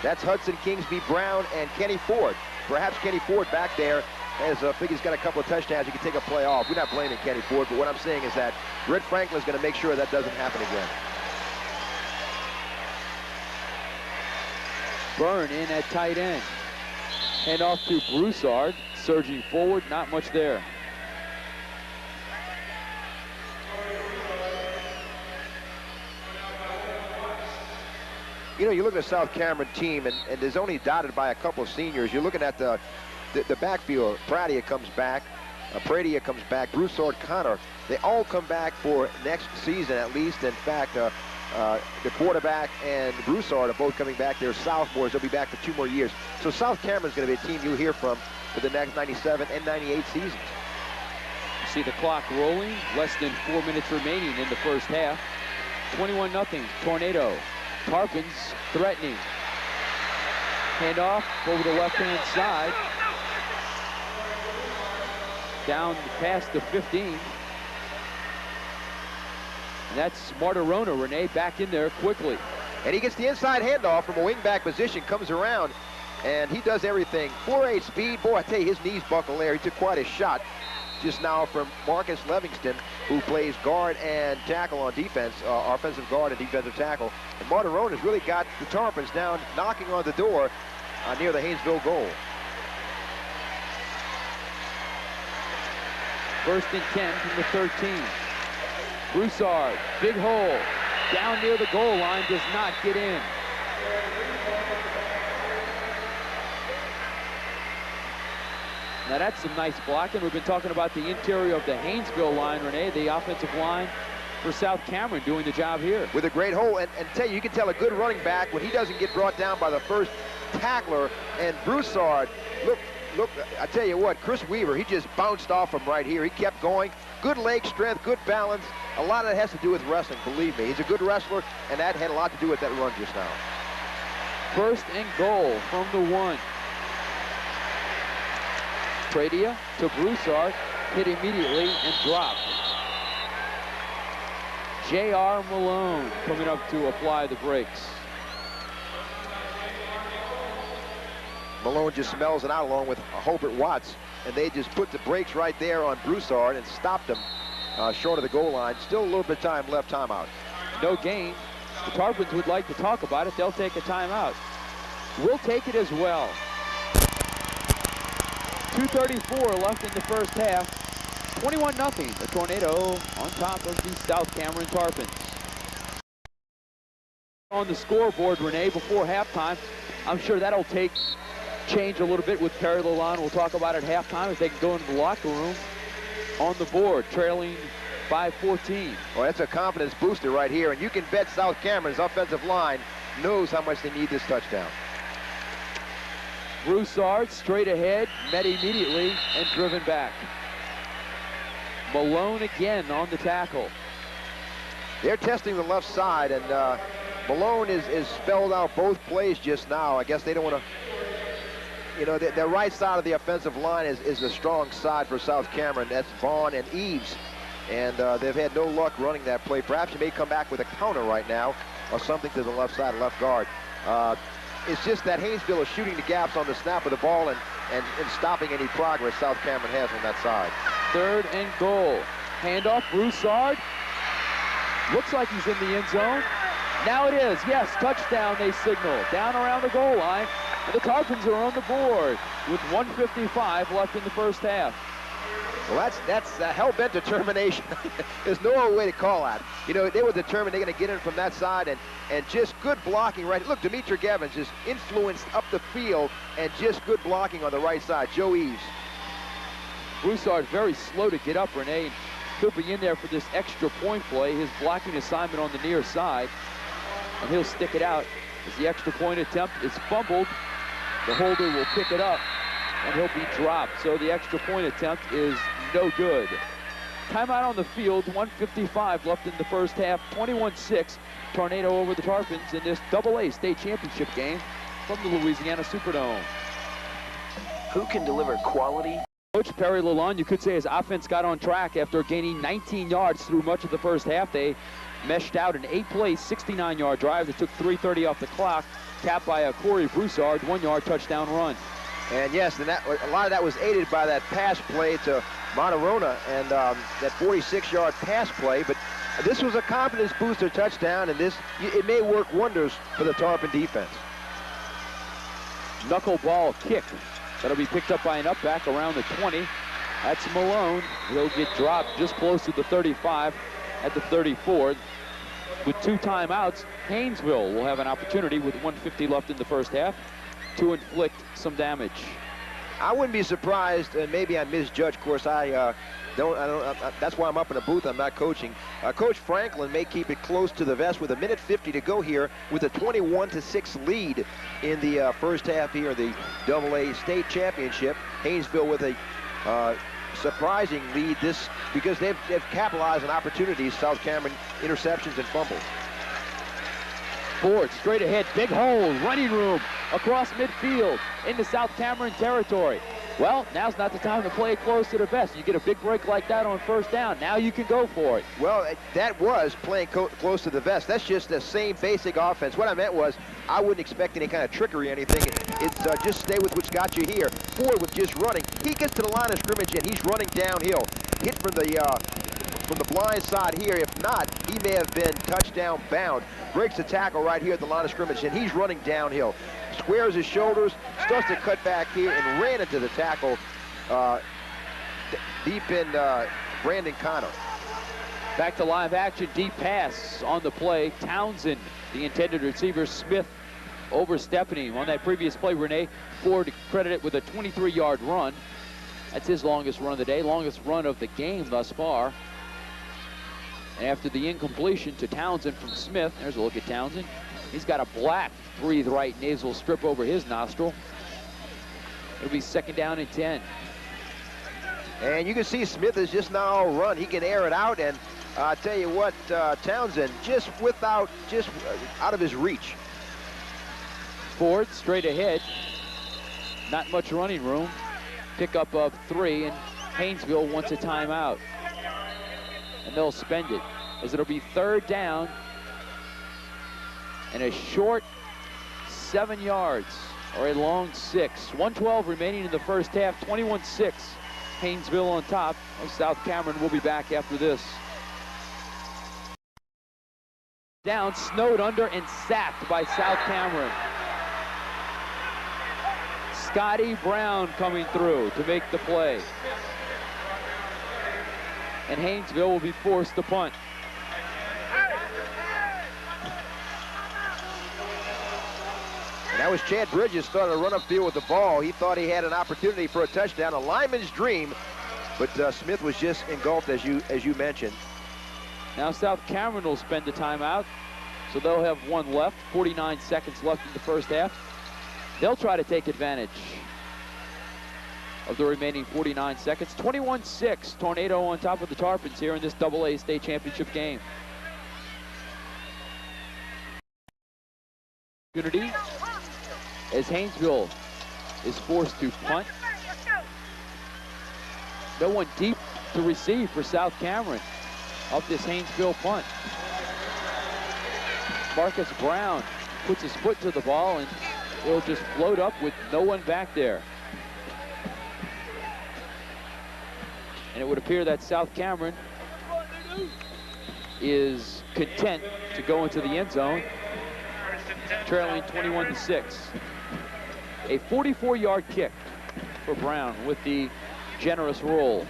that's Hudson, Kingsby, Brown, and Kenny Ford. Perhaps Kenny Ford back there, as big he's got a couple of touchdowns, he can take a play off. We're not blaming Kenny Ford, but what I'm saying is that Red Franklin's going to make sure that doesn't happen again. Byrne in at tight end. Hand off to Broussard, surging forward, not much there. You know, you look at the South Cameron team, and there's only dotted by a couple of seniors. You're looking at the backfield. Pradia comes back, Broussard, Connor. They all come back for next season at least. In fact, the quarterback and Broussard are both coming back. They're sophomores. They'll be back for 2 more years. So South Cameron's going to be a team you'll hear from for the next 97 and 98 seasons. See the clock rolling. Less than 4 minutes remaining in the first half. 21-0 Tornado. Tarpons threatening. Handoff over the left-hand side. Down past the 15. And that's Martirona. Renee back in there quickly. And he gets the inside handoff from a wing-back position, comes around, and he does everything. 4.8 speed. Boy, I tell you, his knees buckle there. He took quite a shot just now from Marcus Livingston, who plays guard and tackle on defense, offensive guard and defensive tackle. And Martirona's really got the Tarpons down, knocking on the door near the Haynesville goal. 1st and 10 from the 13. Broussard, big hole, down near the goal line, does not get in. Now that's some nice blocking. We've been talking about the interior of the Haynesville line, Renee, the offensive line for South Cameron doing the job here. With a great hole, and tell you can tell a good running back when he doesn't get brought down by the first tackler. And Broussard, look, I tell you what, Chris Weaver, he just bounced off him right here. He kept going. Good leg strength, good balance. A lot of that has to do with wrestling, believe me. He's a good wrestler, and that had a lot to do with that run just now. 1st and goal from the 1. Tradia to Broussard, hit immediately and dropped. J.R. Malone coming up to apply the brakes. Malone just smells it out along with Hobart Watts, and they just put the brakes right there on Broussard and stopped him short of the goal line. Still a little bit of time left, timeout. No gain. The Tarpons would like to talk about it. They'll take a timeout. We'll take it as well. 2:34 left in the first half. 21-0. The Tornado on top of the South Cameron Tarpons. On the scoreboard, Renee, before halftime, I'm sure that'll change a little bit with Perry Lalonde. We'll talk about it at halftime if they can go into the locker room. On the board, trailing by 14. Well, that's a confidence booster right here, and you can bet South Cameron's offensive line knows how much they need this touchdown. Broussard straight ahead, met immediately and driven back. Malone again on the tackle. They're testing the left side, and Malone is spelled out both plays just now. I guess they don't want to, you know, the right side of the offensive line is the strong side for South Cameron. That's Vaughn and Eves, and they've had no luck running that play. Perhaps you may come back with a counter right now or something to the left side, left guard. It's just that Haynesville is shooting the gaps on the snap of the ball and stopping any progress South Cameron has on that side. 3rd and goal. Handoff, Broussard. Looks like he's in the end zone. Now it is, yes, touchdown they signal. Down around the goal line, and the Tarpons are on the board with 1:55 left in the first half. Well, that's hell-bent determination. There's no other way to call that. You know, they were determined they're going to get in from that side, and just good blocking right. Look, Demetri Gevins just influenced up the field, and just good blocking on the right side. Joe Eves. Broussard very slow to get up, Renee. Could be in there for this extra point play. His blocking assignment on the near side, and he'll stick it out as the extra point attempt is fumbled. The holder will pick it up, and he'll be dropped. So the extra point attempt is no good. Timeout on the field, 1:55 left in the first half, 21-6. Tornado over the Tarpons in this AA state championship game from the Louisiana Superdome. Who can deliver quality? Coach Perry Lalonde, you could say his offense got on track after gaining 19 yards through much of the first half. They meshed out an 8-play, 69-yard drive that took 3:30 off the clock, capped by a Corey Broussard 1-yard touchdown run. And yes, and a lot of that was aided by that pass play to Martirona and that 46-yard pass play. But this was a confidence booster touchdown, and it may work wonders for the Tarpon defense. Knuckleball kick. That'll be picked up by an upback around the 20. That's Malone. He'll get dropped just close to the 35 at the 34. With 2 timeouts, Haynesville will have an opportunity with 1:50 left in the first half to inflict some damage. I wouldn't be surprised, and maybe I misjudged. Of course, that's why I'm up in a booth. I'm not coaching. Coach Franklin may keep it close to the vest with 1:50 to go here with a 21-6 lead in the first half here of the AA state championship. Haynesville with a surprising lead because they've capitalized on opportunities, South Cameron, interceptions and fumbles. Ford straight ahead, big hole, running room across midfield into South Cameron territory. Well, now's not the time to play it close to the vest. You get a big break like that on first down, now you can go for it. Well, that was playing close to the vest. That's just the same basic offense. What I meant was I wouldn't expect any kind of trickery or anything. It's just stay with what's got you here. Ford with just running. He gets to the line of scrimmage and he's running downhill. Hit from the blind side here. If not, he may have been touchdown bound. Breaks the tackle right here at the line of scrimmage, and he's running downhill. Squares his shoulders, starts to cut back here, and ran into the tackle deep in Brandon Connor. Back to live action, deep pass on the play. Townsend, the intended receiver, Smith overstepping him. On that previous play, Renee, Ford credited with a 23-yard run. That's his longest run of the day, longest run of the game thus far. And after the incompletion to Townsend from Smith, there's a look at Townsend. He's got a black breathe right nasal strip over his nostril. It'll be 2nd down and 10. And you can see Smith is just now run. He can air it out, and I tell you what, Townsend just out of his reach. Ford straight ahead. Not much running room. Pickup of 3, and Haynesville wants a timeout. And they'll spend it, as it'll be 3rd down and a short 7 yards, or a long 6. 1:12 remaining in the first half, 21-6. Haynesville on top of South Cameron. Will be back after this. Down, snowed under, and sacked by South Cameron. Scotty Brown coming through to make the play. And Haynesville will be forced to punt. And that was Chad Bridges started to run upfield with the ball. He thought he had an opportunity for a touchdown, a lineman's dream, but Smith was just engulfed, as you mentioned. Now South Cameron will spend the timeout, so they'll have 1 left. 49 seconds left in the first half. They'll try to take advantage of the remaining 49 seconds. 21-6, Tornado on top of the Tarpons here in this AA state championship game. Opportunity as Haynesville is forced to punt. No one deep to receive for South Cameron off this Haynesville punt. Marcus Brown puts his foot to the ball, and it'll just float up with no one back there. And it would appear that South Cameron is content to go into the end zone, trailing 21-6. A 44-yard kick for Brown with the generous roll.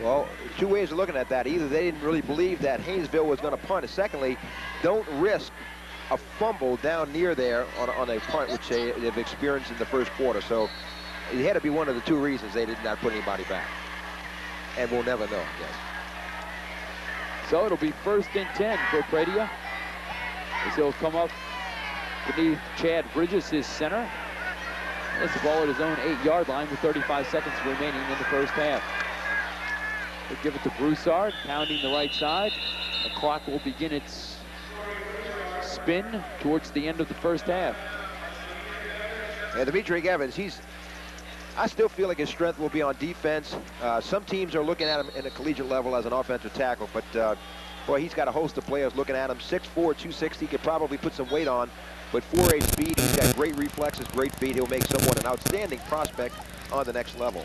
Well, 2 ways of looking at that. Either they didn't really believe that Haynesville was going to punt, and secondly, don't risk a fumble down near there on a punt, which they've experienced in the first quarter. So it had to be one of the 2 reasons they did not put anybody back. And we'll never know, I guess. So it'll be 1st and 10 for Pradia, as he'll come up beneath Chad Bridges, his center. Gets the ball at his own 8-yard line with 35 seconds remaining in the first half. We'll give it to Broussard, pounding the right side. The clock will begin its spin towards the end of the first half. And Dimitri Evans, I still feel like his strength will be on defense. Some teams are looking at him in a collegiate level as an offensive tackle, but boy, he's got a host of players looking at him. 6'4", 260, could probably put some weight on, but 4.8 speed. He's got great reflexes, great feet. He'll make someone an outstanding prospect on the next level.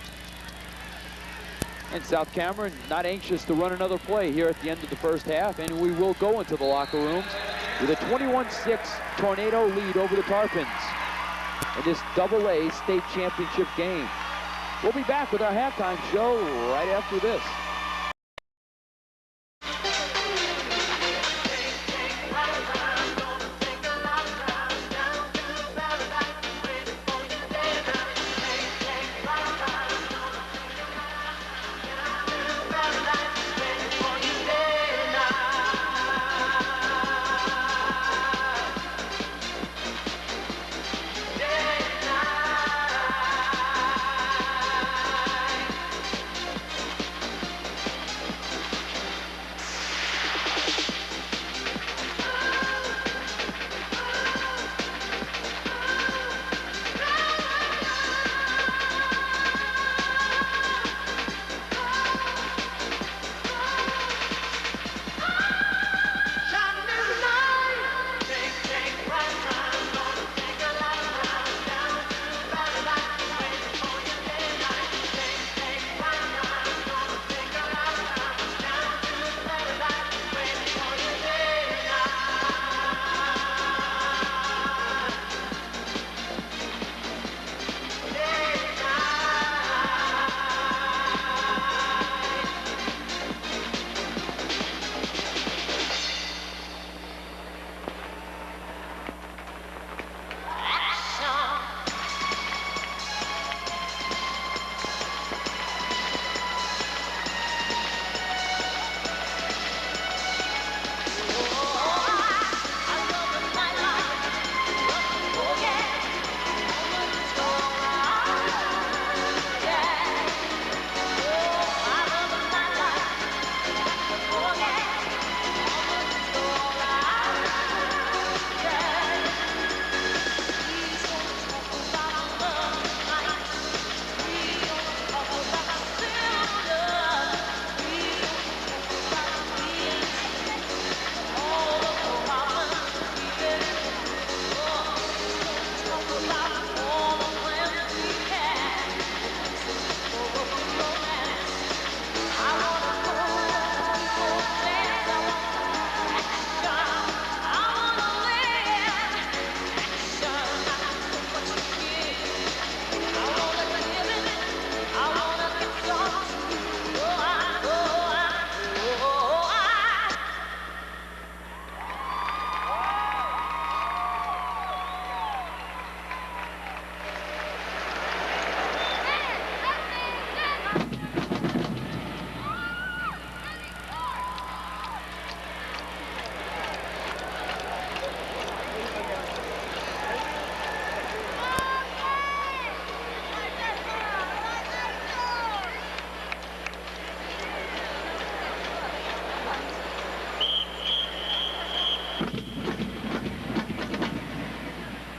And South Cameron not anxious to run another play here at the end of the first half, and we will go into the locker rooms with a 21-6 Tornado lead over the Tarpons in this AA state championship game. We'll be back with our halftime show right after this.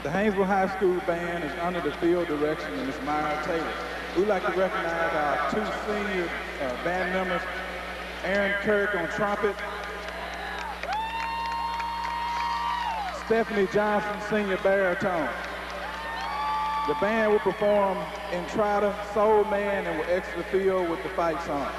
The Haynesville High School Band is under the field direction of Ms. Myra Taylor. We'd like to recognize our 2 senior band members, Aaron Kirk on trumpet, Stephanie Johnson, senior baritone. The band will perform Entrada, Soul Man, and will exit the field with the fight song.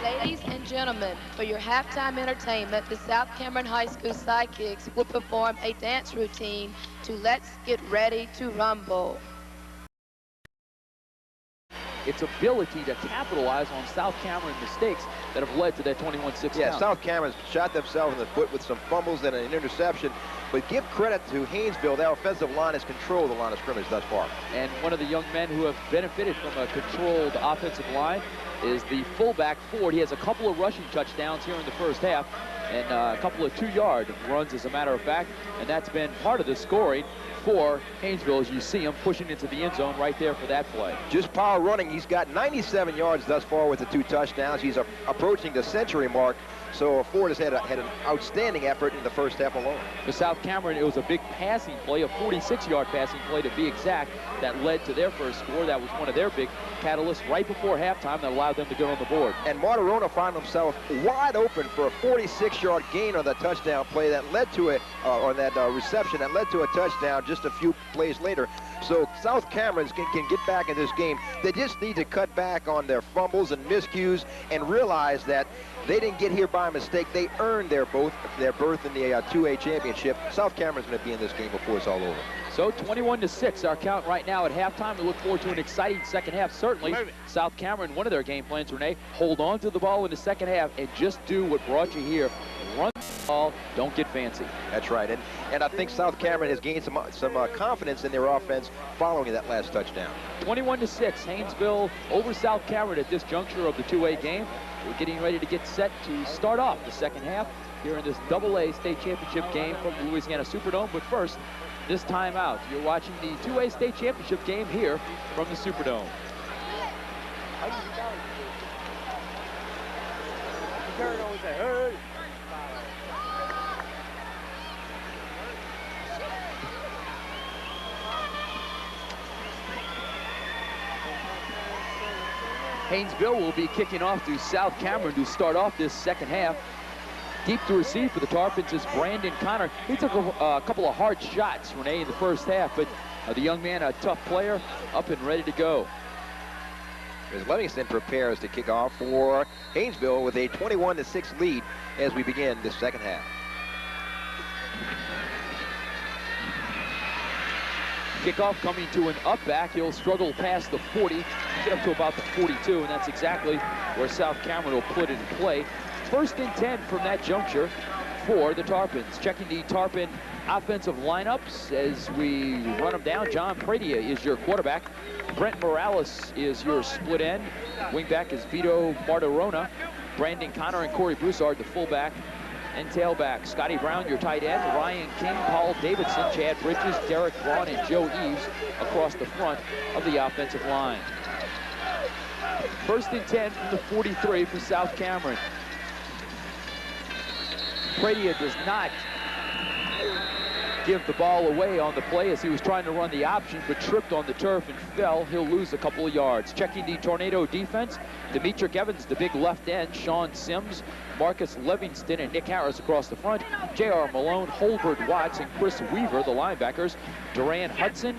Ladies and gentlemen, for your halftime entertainment, the South Cameron High School Sidekicks will perform a dance routine to Let's Get Ready to Rumble. its ability to capitalize on South Cameron mistakes that have led to that 21-6 Yeah, count. South Cameron's shot themselves in the foot with some fumbles and an interception. But give credit to Haynesville. Their offensive line has controlled the line of scrimmage thus far. And one of the young men who have benefited from a controlled offensive line is the fullback Ford. He has a couple of rushing touchdowns here in the first half and a couple of 2-yard runs, as a matter of fact, and that's been part of the scoring for Haynesville, as you see him pushing into the end zone right there for that play. Just power running. He's got 97 yards thus far with the 2 touchdowns. He's approaching the century mark. So Ford has had an outstanding effort in the first half alone. For South Cameron, it was a big passing play, a 46-yard passing play to be exact, that led to their first score. That was one of their big catalysts right before halftime that allowed them to get on the board. And Martirona found himself wide open for a 46-yard gain on that touchdown play that led to reception that led to a touchdown just a few plays later. So South Cameron can get back in this game. They just need to cut back on their fumbles and miscues and realize that they didn't get here by mistake. They earned their berth in the 2A championship. South Cameron's going to be in this game before it's all over. So 21-6, our count right now at halftime. We look forward to an exciting second half. Certainly, South Cameron, one of their game plans, Renee, hold on to the ball in the second half and just do what brought you here. Run the ball, don't get fancy. That's right, and I think South Cameron has gained some confidence in their offense following that last touchdown. 21-6, Haynesville over South Cameron at this juncture of the 2A game. We're getting ready to get set to start off the second half here in this AA state championship game from the Louisiana Superdome. But first, this timeout. You're watching the 2A state championship game here from the Superdome. Haynesville will be kicking off to South Cameron to start off this second half. Deep to receive for the Tarpons is Brandon Connor. He took a couple of hard shots, Renee, in the first half, but the young man, a tough player, up and ready to go. As Livingston prepares to kick off for Haynesville with a 21-6 lead as we begin the second half. Kickoff coming to an up back. He'll struggle past the 40, get up to about the 42, and that's exactly where South Cameron will put it in play. First and 10 from that juncture for the Tarpons. Checking the Tarpon offensive lineups as we run them down. John Pradia is your quarterback. Brent Morales is your split end. Wingback is Vito Martirona. Brandon Connor and Corey Broussard, the fullback and tailback. Scotty Brown, your tight end. Ryan King, Paul Davidson, Chad Bridges, Derek Braun, and Joe Eves across the front of the offensive line. First and 10 from the 43 for South Cameron. Pradia does not give the ball away on the play as he was trying to run the option, but tripped on the turf and fell. He'll lose a couple of yards. Checking the Tornado defense, Demetric Evans, the big left end, Sean Sims, Marcus Livingston, and Nick Harris across the front. J.R. Malone, Holbert Watts, and Chris Weaver, the linebackers. Duran Hudson,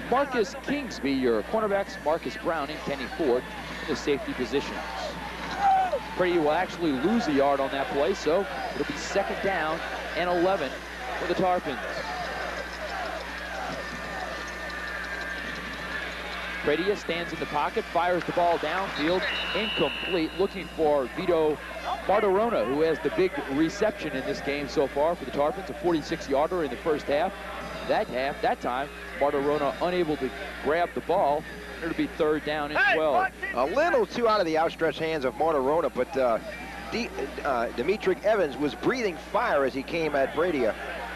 Marcus Kingsby, your cornerbacks, Marcus Brown and Kenny Ford in the safety positions. Pradia will actually lose a yard on that play, so it'll be second down and 11 for the Tarpons. Pradia stands in the pocket, fires the ball downfield, incomplete, looking for Vito Martirona, who has the big reception in this game so far for the Tarpons, a 46-yarder in the first half. That time, Martirona unable to grab the ball. It'll be third down and 12. A little too out of the outstretched hands of Martirona, but Demetric Evans was breathing fire as he came at Pradia,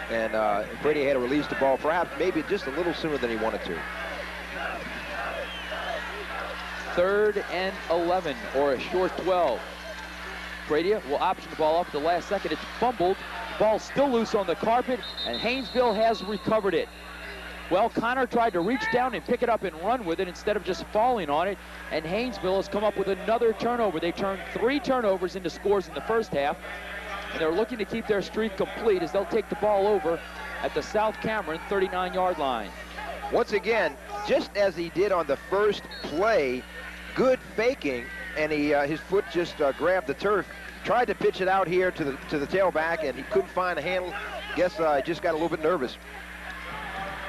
and Pradia had to release the ball, perhaps maybe just a little sooner than he wanted to. Third and 11, or a short 12. Pradia will option the ball up at the last second. It's fumbled. Ball still loose on the carpet, and Haynesville has recovered it. Well, Connor tried to reach down and pick it up and run with it instead of just falling on it, and Haynesville has come up with another turnover. They turned 3 turnovers into scores in the first half, and they're looking to keep their streak complete as they'll take the ball over at the South Cameron 39-yard line. Once again, just as he did on the first play, good faking, and his foot just grabbed the turf. Tried to pitch it out here to the tailback, and he couldn't find a handle. Guess just got a little bit nervous.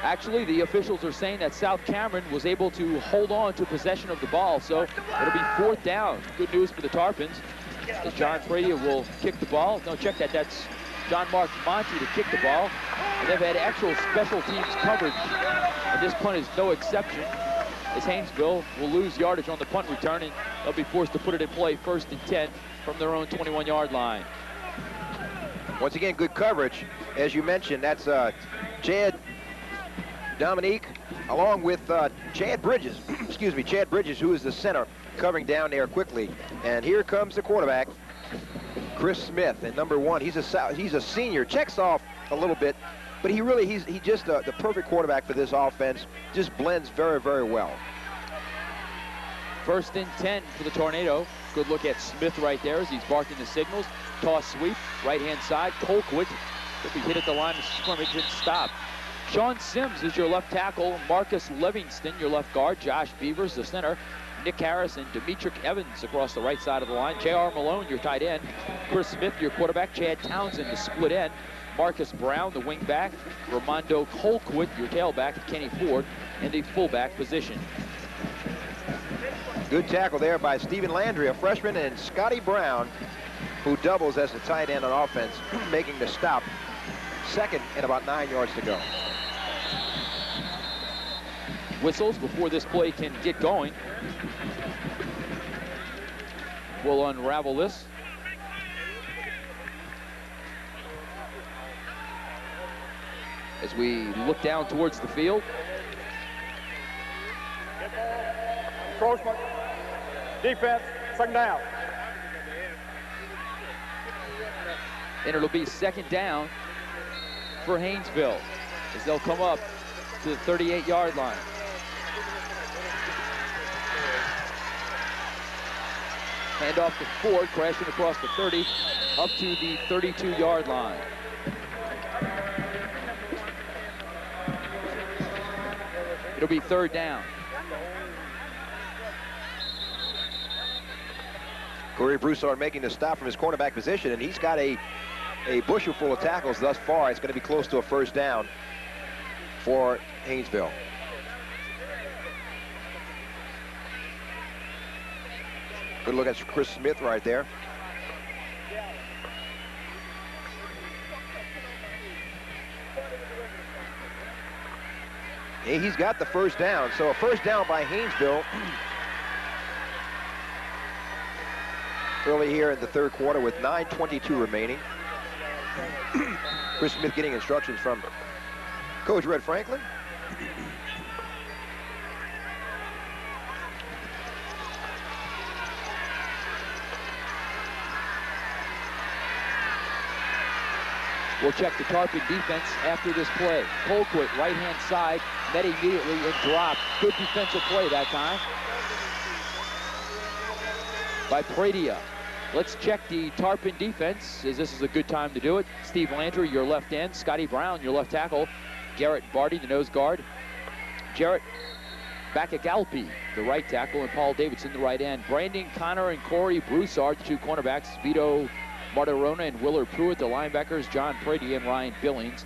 Actually, the officials are saying that South Cameron was able to hold on to possession of the ball, so it'll be 4th down. Good news for the Tarpons, as John Frady will kick the ball. No, check that. That's John Mark Monty to kick the ball. And they've had actual special teams coverage, and this punt is no exception, as Haynesville will lose yardage on the punt return, and they'll be forced to put it in play 1st and 10 from their own 21-yard line. Once again, good coverage. As you mentioned, that's Chad Dominique, along with Chad Bridges, excuse me, Chad Bridges, who is the center, covering down there quickly. And here comes the quarterback, Chris Smith, and number 1. He's a senior, checks off a little bit, but he's just the perfect quarterback for this offense. Just blends very, very well. 1st and 10 for the Tornado. Good look at Smith right there as he's barking the signals. Toss sweep, right-hand side. Colquitt could be hit at the line of scrimmage and stop. Sean Sims is your left tackle. Marcus Livingston, your left guard. Josh Beavers, the center. Nick Harris and Demetric Evans across the right side of the line. J.R. Malone, your tight end. Chris Smith, your quarterback. Chad Townsend, the split end. Marcus Brown, the wing back. Ramondo Colquitt, your tailback. Kenny Ford in the fullback position. Good tackle there by Stephen Landry, a freshman, and Scotty Brown, who doubles as the tight end on offense, making the stop. 2nd and about 9 yards to go. Whistles before this play can get going. We'll unravel this. As we look down towards the field. Encroachment. Defense. 2nd down. And it'll be 2nd down for Haynesville, as they'll come up to the 38-yard line. Hand off to Ford, crashing across the 30, up to the 32-yard line. It'll be 3rd down. Corey Broussard making the stop from his cornerback position, and he's got a bushel full of tackles thus far. It's going to be close to a 1st down for Haynesville. Good look at Chris Smith right there. Hey, he's got the 1st down. So a 1st down by Haynesville early here in the 3rd quarter with 9:22 remaining. Chris Smith getting instructions from Coach Red Franklin. We'll check the Tarpon defense after this play. Colquitt, right-hand side, met immediately and dropped. Good defensive play that time by Pradia. Let's check the Tarpon defense, as this is a good time to do it. Steve Landry, your left end. Scotty Brown, your left tackle. Garrett Barty, the nose guard. Jarrett Bakagalpi, the right tackle, and Paul Davidson, the right end. Brandon Connor and Corey Broussard, the 2 cornerbacks. Vito Martirona and Willard Pruitt, the linebackers. John Pradia and Ryan Billings,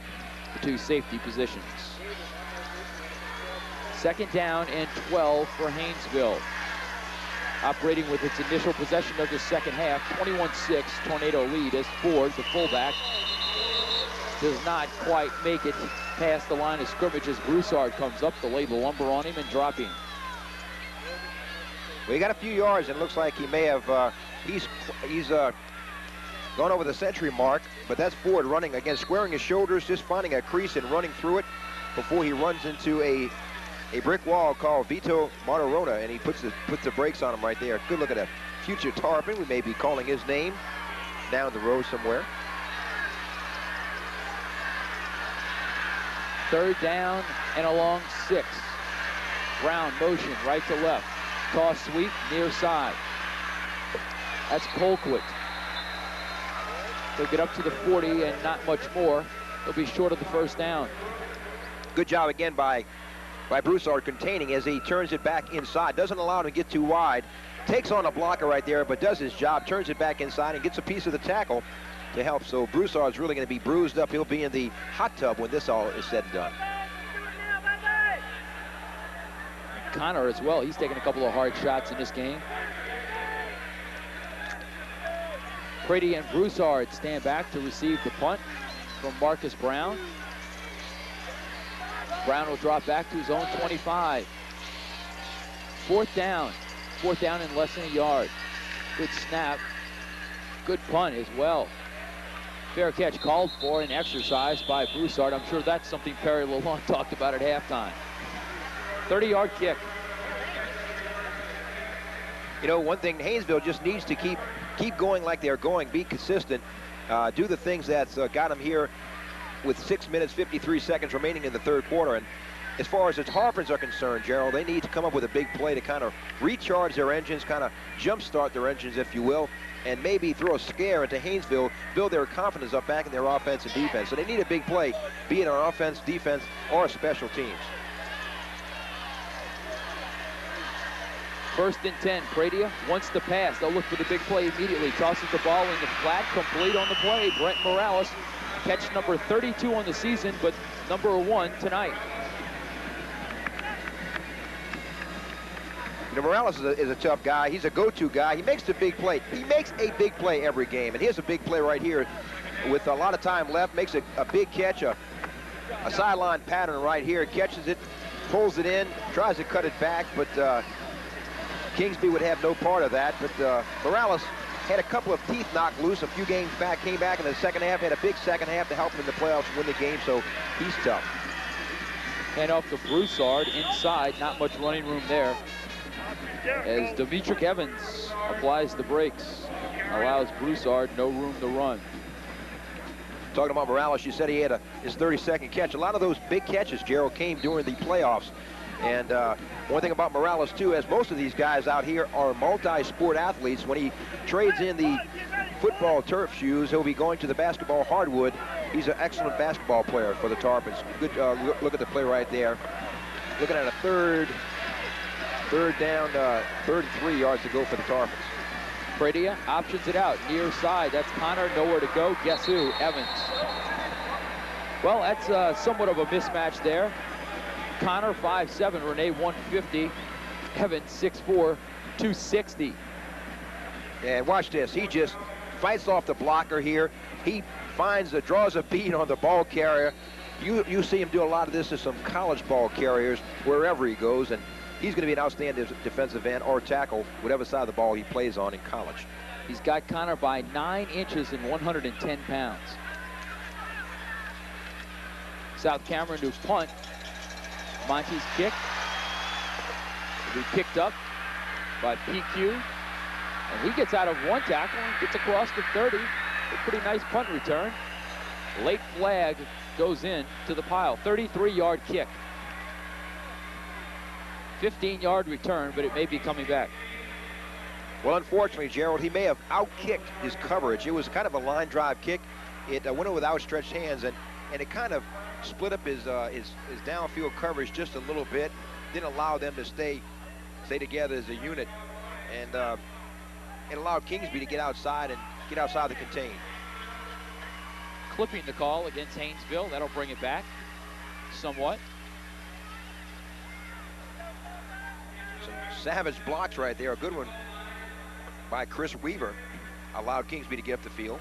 the 2 safety positions. 2nd down and 12 for Haynesville. Operating with its initial possession of the 2nd half, 21-6 Tornado lead, as Ford, the fullback, does not quite make it past the line of scrimmage as Broussard comes up to lay the lumber on him and drop him. Well, he got a few yards, and it looks like he may have, he's gone over the century mark, but that's Ford running again, squaring his shoulders, just finding a crease and running through it before he runs into a brick wall called Vito Martirona, and he puts the brakes on him right there. Good look at that future Tarpon. We may be calling his name down the road somewhere. 3rd down and a long 6. Brown motion right to left. Toss sweep near side. That's Colquitt. They'll get up to the 40 and not much more. They'll be short of the 1st down. Good job again by Broussard containing as he turns it back inside. Doesn't allow him to get too wide. Takes on a blocker right there, but does his job. Turns it back inside and gets a piece of the tackle to help. So Broussard's really going to be bruised up. He'll be in the hot tub when this all is said and done. Connor as well. He's taken a couple of hard shots in this game. Brady and Broussard stand back to receive the punt from Marcus Brown. Brown will drop back to his own 25. Fourth down in less than a yard. Good snap. Good punt as well. Fair catch called for and exercised by Broussard. I'm sure that's something Perry Lalonde talked about at halftime. 30-yard kick. You know, one thing, Haynesville just needs to keep going like they're going, be consistent, do the things that's got them here with 6 minutes, 53 seconds remaining in the third quarter. And as far as the Tarpons are concerned, Gerald, they need to come up with a big play to kind of recharge their engines, kind of jumpstart their engines, if you will, and maybe throw a scare into Haynesville, build their confidence up back in their offense and defense. So they need a big play, be it on offense, defense, or special teams. First and 10, Pradia wants to pass. They'll look for the big play immediately. Tosses the ball in the flat, complete on the play. Brent Morales, catch number 32 on the season, but number 1 tonight. You know, Morales is a tough guy. He's a go-to guy. He makes the big play. He makes a big play every game. And here's a big play right here with a lot of time left. Makes a big catch, a sideline pattern right here. Catches it, pulls it in, tries to cut it back, but Kingsby would have no part of that. But Morales had a couple of teeth knocked loose a few games back, came back in the second half, had a big second half to help him in the playoffs win the game, so he's tough. Hand off to Broussard inside, not much running room there. As Demetric Evans applies the brakes, allows Broussard no room to run. Talking about Morales, you said he had his 32nd catch. A lot of those big catches, Gerald, came during the playoffs. And one thing about Morales, too, as most of these guys out here are multi-sport athletes, when he trades in the football turf shoes, he'll be going to the basketball hardwood. He's an excellent basketball player for the Tarpons. Good look at the play right there. Looking at a third down, 33 yards to go for the Tarpons. Pradia options it out, near side. That's Connor, nowhere to go. Guess who? Evans. Well, that's somewhat of a mismatch there. Connor 5'7", Renee 150, Evans 6'4", 260. And watch this. He just fights off the blocker here. He draws a bead on the ball carrier. You see him do a lot of this to some college ball carriers wherever he goes, and he's going to be an outstanding defensive end or tackle, whatever side of the ball he plays on in college. He's got Connor by 9 inches and 110 pounds. South Cameron to punt. Monty's kick will be picked up by PQ. And he gets out of one tackle and gets across the 30. A pretty nice punt return. Late flag goes in to the pile. 33-yard kick. 15-yard return, but it may be coming back. Well, unfortunately, Gerald, he may have outkicked his coverage. It was kind of a line drive kick. It went in with outstretched hands, and it kind of split up his downfield coverage just a little bit. Didn't allow them to stay together as a unit, and it allowed Kingsby to get outside the contain. Clipping the call against Haynesville. That'll bring it back somewhat. Some savage blocks right there. A good one by Chris Weaver. Allowed Kingsby to get up the field.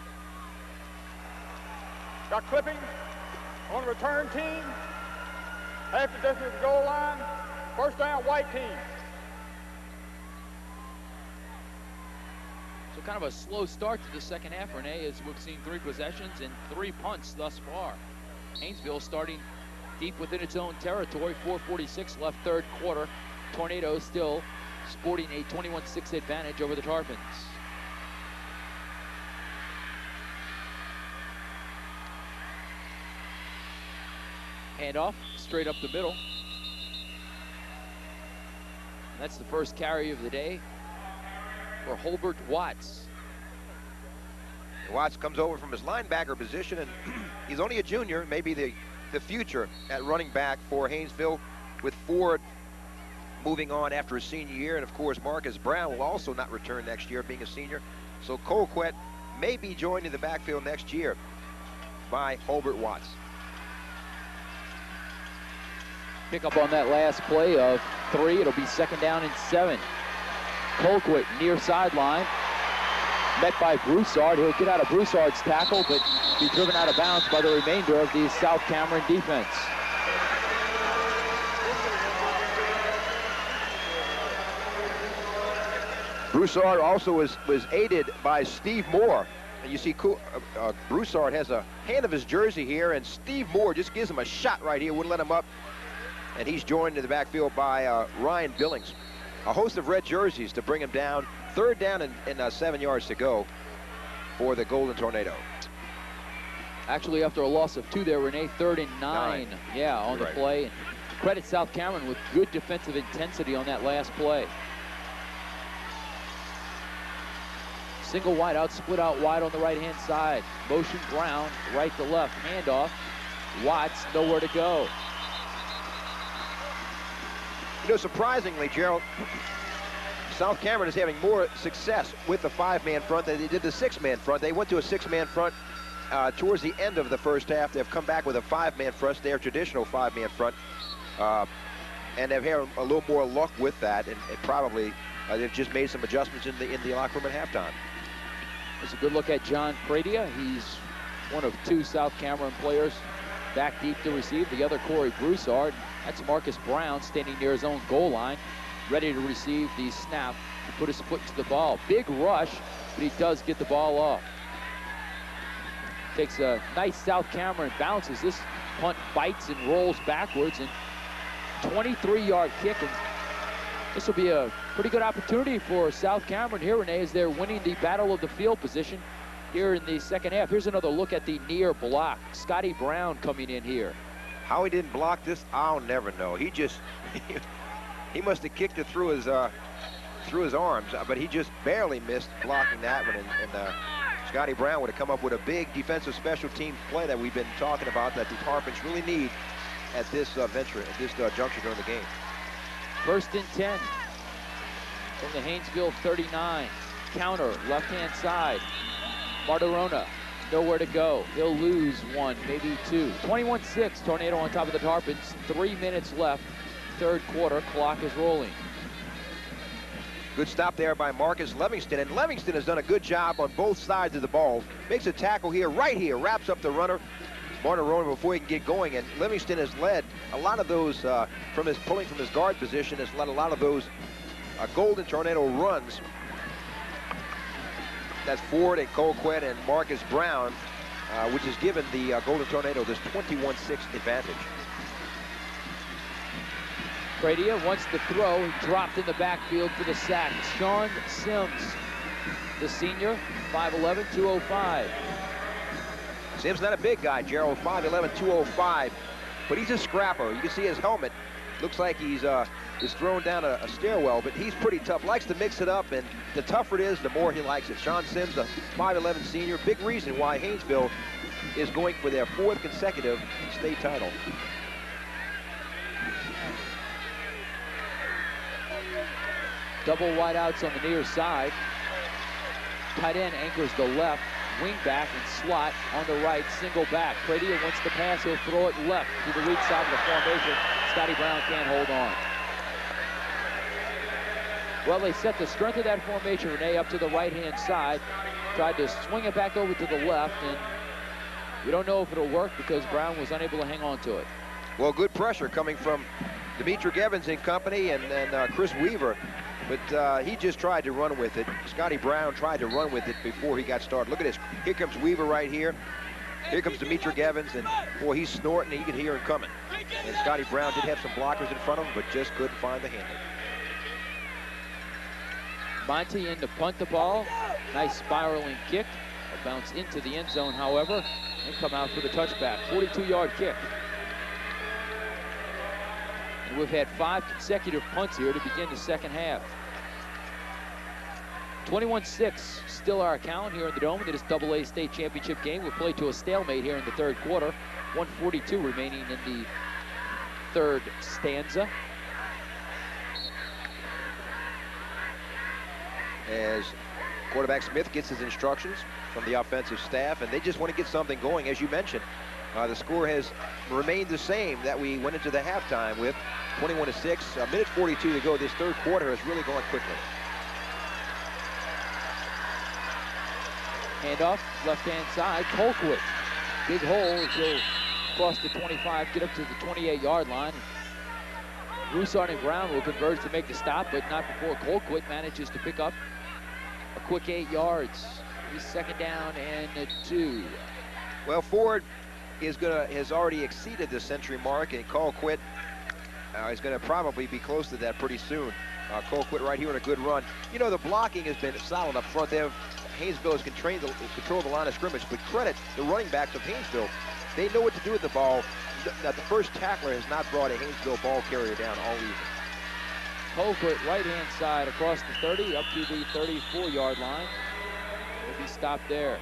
Got clipping on the return team. Half the distance to the goal line. First down, white team. So kind of a slow start to the second half, Renee, as we've seen 3 possessions and 3 punts thus far. Haynesville starting deep within its own territory. 4:46 left third quarter. Tornadoes still sporting a 21-6 advantage over the Tarpons. Handoff straight up the middle. And that's the first carry of the day for Holbert Watts. Watts comes over from his linebacker position, and he's only a junior, maybe the future at running back for Haynesville, with Ford moving on after his senior year, and of course Marcus Brown will also not return next year being a senior. So Colquitt may be joined in the backfield next year by Holbert Watts. Pick up on that last play of 3. It'll be 2nd down and 7. Colquitt near sideline. Met by Broussard. He'll get out of Broussard's tackle, but be driven out of bounds by the remainder of the South Cameron defense. Broussard also was aided by Steve Moore. And you see Broussard has a hand of his jersey here, and Steve Moore just gives him a shot right here, wouldn't let him up. And he's joined in the backfield by Ryan Billings. A host of red jerseys to bring him down. 3rd down and 7 yards to go for the Golden Tornado. Actually, after a loss of 2 there, Renee, 3rd and 9. Yeah, on the play. And credit South Cameron with good defensive intensity on that last play. Single wide out, split out wide on the right-hand side. Motion Brown, right to left, handoff. Watts, nowhere to go. You know, surprisingly, Gerald, South Cameron is having more success with the 5-man front than they did the 6-man front. They went to a 6-man front towards the end of the first half. They've come back with a 5-man front, their traditional 5-man front. And they've had a little more luck with that, and probably they've just made some adjustments in the locker room at halftime. It's a good look at John Pradia. He's one of 2 South Cameron players back deep to receive. The other, Corey Broussard. That's Marcus Brown standing near his own goal line, ready to receive the snap to put his foot to the ball. Big rush, but he does get the ball off. Takes a nice South Cameron bounces. This punt bites and rolls backwards, and 23-yard kick. And this will be a pretty good opportunity for South Cameron here, Renee, as they're winning the battle of the field position here in the second half. Here's another look at the near block. Scotty Brown coming in here. How he didn't block this, I'll never know. He just, he must have kicked it through his arms, but he just barely missed blocking that one. And Scotty Brown would have come up with a big defensive special team play that we've been talking about that the Tarpons really need at this venture, at this juncture during the game. 1st and 10 from the Haynesville 39. Counter, left-hand side. Martirona, nowhere to go. He'll lose 1, maybe 2. 21-6, Tornado on top of the Tarpons. 3 minutes left, 3rd quarter. Clock is rolling. Good stop there by Marcus Livingston, and Livingston has done a good job on both sides of the ball. Makes a tackle here, right here, wraps up the runner. Martirona before he can get going, and Livingston has led a lot of those pulling from his guard position, has led a lot of those Golden Tornado runs. That's Ford and Colquitt and Marcus Brown, which has given the Golden Tornado this 21-6 advantage. Pradia wants to throw. He dropped in the backfield for the sack. Sean Sims, the senior, 5'11", 205. Sims not a big guy, Gerald, 5'11", 205, but he's a scrapper. You can see his helmet. Looks like he's thrown down a stairwell, but he's pretty tough. Likes to mix it up, and the tougher it is, the more he likes it. Sean Sims, a 5'11" senior, big reason why Haynesville is going for their 4th consecutive state title. Double wideouts on the near side. Tight end anchors the left. Wing back and slot on the right, single back. Pradia wants to pass, he'll throw it left to the weak side of the formation. Scotty Brown can't hold on. Well, they set the strength of that formation, Renee, up to the right-hand side. Tried to swing it back over to the left, and we don't know if it'll work because Brown was unable to hang on to it. Well, good pressure coming from Demetric Evans and company and Chris Weaver. But he just tried to run with it. Scotty Brown tried to run with it before he got started. Look at this. Here comes Weaver right here. Here comes Demetric Evans, and boy, he's snorting. You can hear him coming. And Scotty Brown did have some blockers in front of him, but just couldn't find the handle. Monty in to punt the ball. Nice spiraling kick. A bounce into the end zone, however, and come out for the touchback. 42-yard kick. And we've had 5 consecutive punts here to begin the second half. 21-6, still our count here in the Dome in this AA state championship game. We'll play to a stalemate here in the 3rd quarter. 1:42 remaining in the 3rd stanza. As quarterback Smith gets his instructions from the offensive staff, and they just want to get something going. As you mentioned, The score has remained the same that we went into the halftime with, 21-6. A minute 42 to go. This third quarter has really gone quickly. Handoff, left-hand side, Colquitt. Big hole, he'll cross the 25, get up to the 28-yard line. Broussard and Brown will converge to make the stop, but not before Colquitt manages to pick up a quick 8 yards. He's second down and 2. Well, Ford has already exceeded the century mark, and Colquitt is going to probably be close to that pretty soon. Colquitt right here on a good run. You know, the blocking has been solid up front there. Haynesville has controlled the line of scrimmage, but credit the running backs of Haynesville. They know what to do with the ball. Now, the first tackler has not brought a Haynesville ball carrier down all evening. Colquitt right-hand side across the 30 up to the 34-yard line. He'll be stopped there.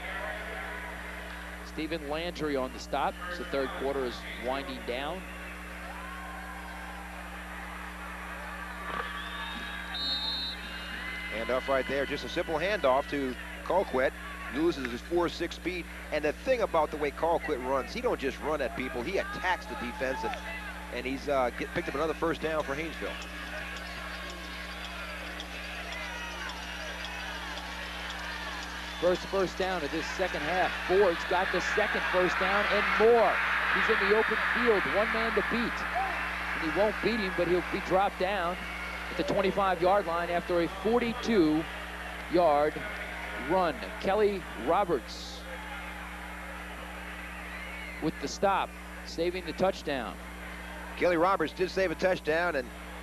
Stephen Landry on the stop. So the third quarter is winding down. Handoff right there, just a simple handoff to Colquitt. Loses his 4.6 speed. And the thing about the way Colquitt runs, he don't just run at people, he attacks the defense, and he's picked up another first down for Haynesville. First down of this second half. Ford's got the second first down and more. He's in the open field, one man to beat. And he won't beat him, but he'll be dropped down at the 25-yard line after a 42-yard run. Kelly Roberts with the stop, saving the touchdown. Kelly Roberts did save a touchdown,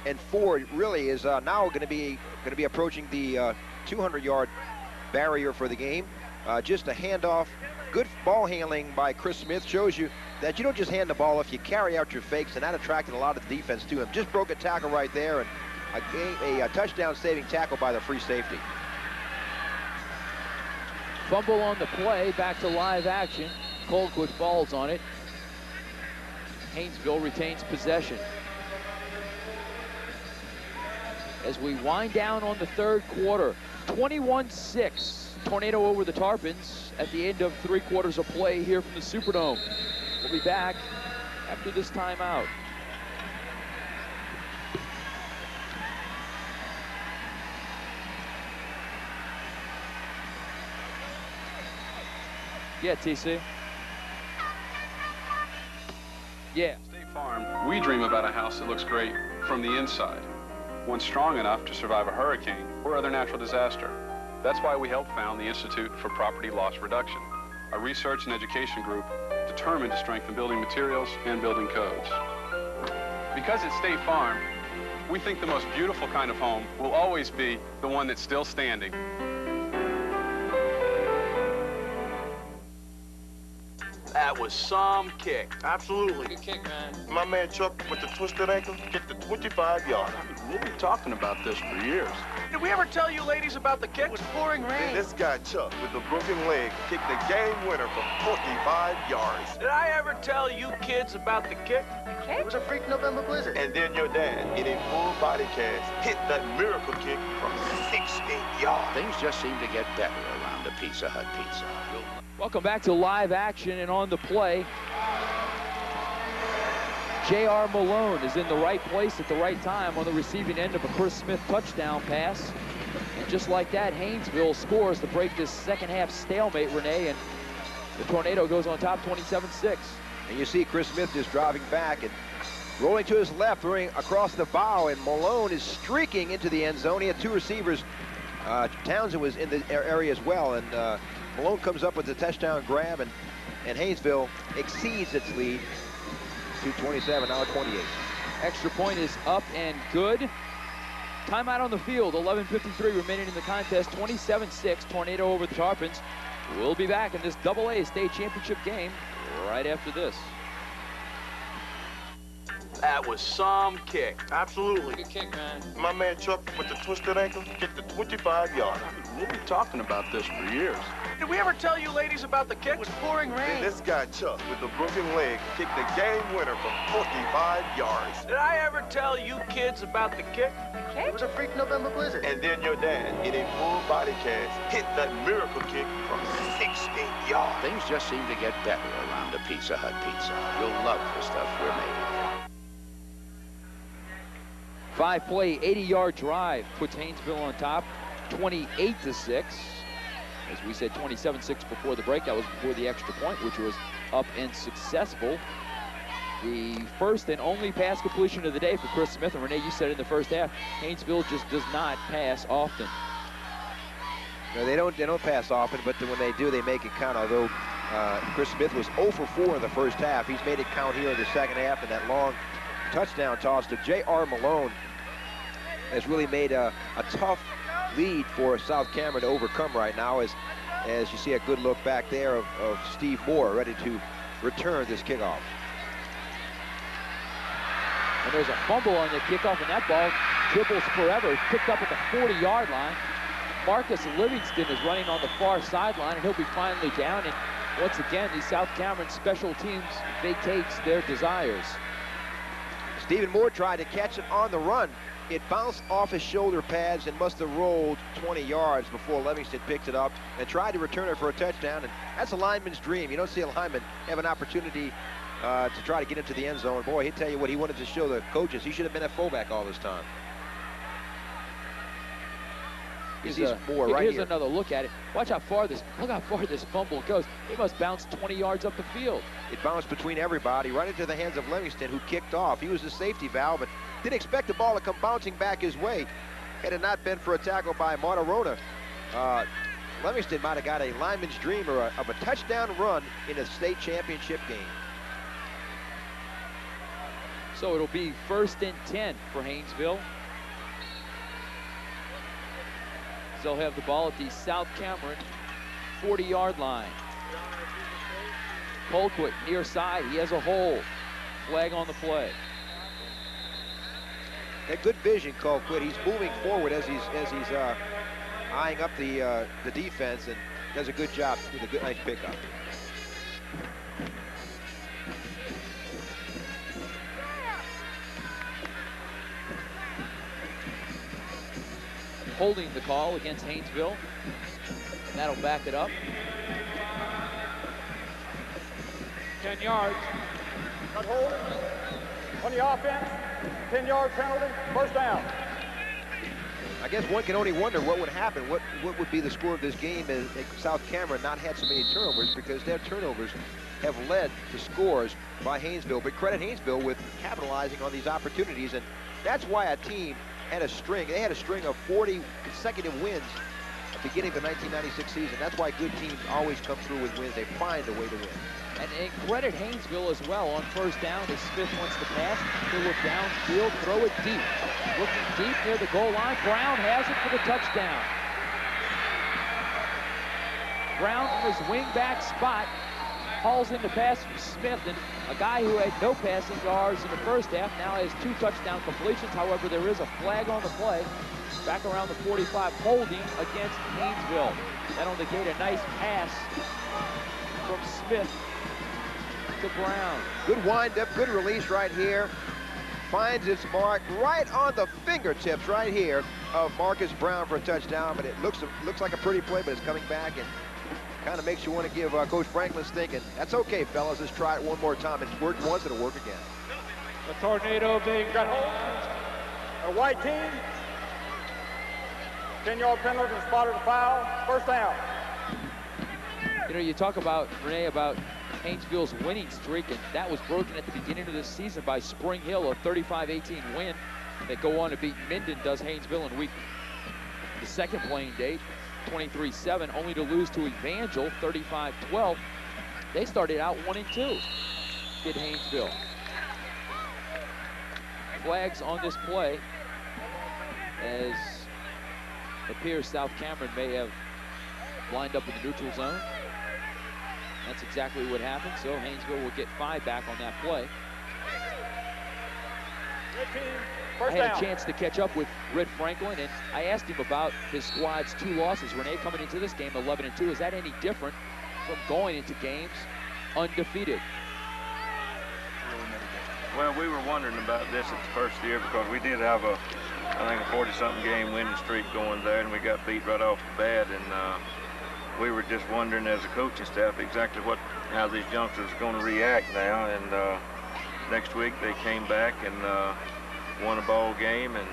and Ford really is now going to be approaching the 200-yard barrier for the game. Just a handoff. Good ball handling by Chris Smith shows you that you don't just hand the ball if you carry out your fakes, and that attracted a lot of the defense to him. Just broke a tackle right there, and a touchdown saving tackle by the free safety. Fumble on the play, back to live action. Colquitt falls on it. Haynesville retains possession. As we wind down on the third quarter, 21-6. Tornado over the Tarpons at the end of 3 quarters of play here from the Superdome. We'll be back after this timeout. Yeah, TC. Yeah. State Farm, we dream about a house that looks great from the inside. One strong enough to survive a hurricane or other natural disaster. That's why we helped found the Institute for Property Loss Reduction, a research and education group determined to strengthen building materials and building codes. Because at State Farm, we think the most beautiful kind of home will always be the one that's still standing. That was some kick. Absolutely. Good kick, man. My man Chuck with the twisted ankle kicked the 25-yard. We'll be talking about this for years. Did we ever tell you ladies about the kick? It was pouring rain. This guy Chuck with the broken leg kicked the game winner from 45 yards. Did I ever tell you kids about the kick? It was a freak November blizzard. And then your dad, in a full body cast, hit that miracle kick from 68 yards. Things just seem to get better around the Pizza Hut pizza. Welcome back to live action, and on the play, J.R. Malone is in the right place at the right time on the receiving end of a Chris Smith touchdown pass. And just like that, Haynesville scores to break this second half stalemate, Renee, and the Tornado goes on top 27-6. And you see Chris Smith just driving back and rolling to his left, throwing across the bow, and Malone is streaking into the end zone. He had 2 receivers. Townsend was in the area as well, and Malone comes up with the touchdown grab, and Haynesville exceeds its lead to 27, now 28. Extra point is up and good. Timeout on the field, 11:53 remaining in the contest, 27-6, Tornado over the Tarpons. We'll be back in this AA state championship game right after this. That was some kick. Absolutely. Good kick, man. My man Chuck with the twisted ankle kicked the 25-yard. We'll be talking about this for years. Did we ever tell you ladies about the kick? It was pouring rain. This guy, Chuck, with the broken leg, kicked the game winner from 45 yards. Did I ever tell you kids about the kick? It was a freak November blizzard. And then your dad, in a full body cast, hit that miracle kick from 16 yards. Things just seem to get better around a Pizza Hut pizza. You'll love the stuff we're made of. 5-play, 80-yard drive puts Haynesville on top, 28-6. As we said, 27-6 before the break. That was before the extra point, which was up and successful. The first and only pass completion of the day for Chris Smith. And Renee, you said in the first half, Haynesville just does not pass often. No, they don't pass often, but when they do, they make it count. Although Chris Smith was 0 for 4 in the first half, he's made it count here in the second half, and that long touchdown toss to J.R. Malone has really made a tough lead for South Cameron to overcome right now, as you see a good look back there of Steve Moore ready to return this kickoff. And there's a fumble on the kickoff, and that ball dribbles forever. Picked up at the 40-yard line. Marcus Livingston is running on the far sideline, and he'll be finally down. And once again, the South Cameron special teams vacates their desires. Stephen Moore tried to catch it on the run. It bounced off his shoulder pads and must have rolled 20 yards before Livingston picked it up and tried to return it for a touchdown. And that's a lineman's dream. You don't see a lineman have an opportunity to try to get into the end zone. Boy, he'd tell you what, he wanted to show the coaches he should have been at fullback all this time. Here's another look at it. Look how far this fumble goes. It must bounce 20 yards up the field. It bounced between everybody right into the hands of Livingston, who kicked off. He was the safety valve, but didn't expect the ball to come bouncing back his way. Had it not been for a tackle by Martirona, Livingston might have got a lineman's dream of a touchdown run in a state championship game. So it'll be 1st and 10 for Haynesville. They'll have the ball at the South Cameron 40-yard line. Colquitt near side, he has a hole. Flag on the play. Got good vision, Colquitt. He's moving forward as he's eyeing up the defense, and does a good job with a nice pickup. Holding the call against Haynesville, and that'll back it up. 10 yards. Cut hold on the offense. 10-yard penalty. First down. I guess one can only wonder what would happen. What would be the score of this game if South Cameron not had so many turnovers, because their turnovers have led to scores by Haynesville. But credit Haynesville with capitalizing on these opportunities, and that's why a team had a string. They had a string of 40 consecutive wins at the beginning of the 1996 season. That's why good teams always come through with wins. They find a way to win. And credit Haynesville as well on first down as Smith wants to pass. He'll look downfield, throw it deep. Looking deep near the goal line. Brown has it for the touchdown. Brown from his wing-back spot hauls in the pass from Smith, and a guy who had no passing yards in the first half now has 2 touchdown completions. However, there is a flag on the play. Back around the 45, holding against Haynesville. That'll negate a nice pass from Smith to Brown. Good wind-up, good release right here. Finds its mark right on the fingertips right here of Marcus Brown for a touchdown, but it looks like a pretty play, but it's coming back and kind of makes you want to give Coach Franklin's thinking, that's okay, fellas, let's try it one more time. It's worked once, it'll work again. The tornado being got hold. A white team. 10-yard penalty and spotted a foul. First down. You know, you talk about, Renee, about Haynesville's winning streak, and that was broken at the beginning of this season by Spring Hill, a 35-18 win. They go on to beat Minden, does Haynesville in the second playing date, 23-7, only to lose to Evangel, 35-12. They started out 1-2, did Haynesville. Flags on this play, as it appears South Cameron may have lined up in the neutral zone. That's exactly what happened, so Haynesville will get 5 back on that play. Red team, I had a chance to catch up with Red Franklin, and I asked him about his squad's 2 losses. Renee, coming into this game 11-2, is that any different from going into games undefeated? Well, we were wondering about this at the first year because we did have I think a 40-something game winning streak going there, and we got beat right off the bat, and we were just wondering as a coaching staff exactly how these youngsters are going to react now. And next week they came back and won a ball game, and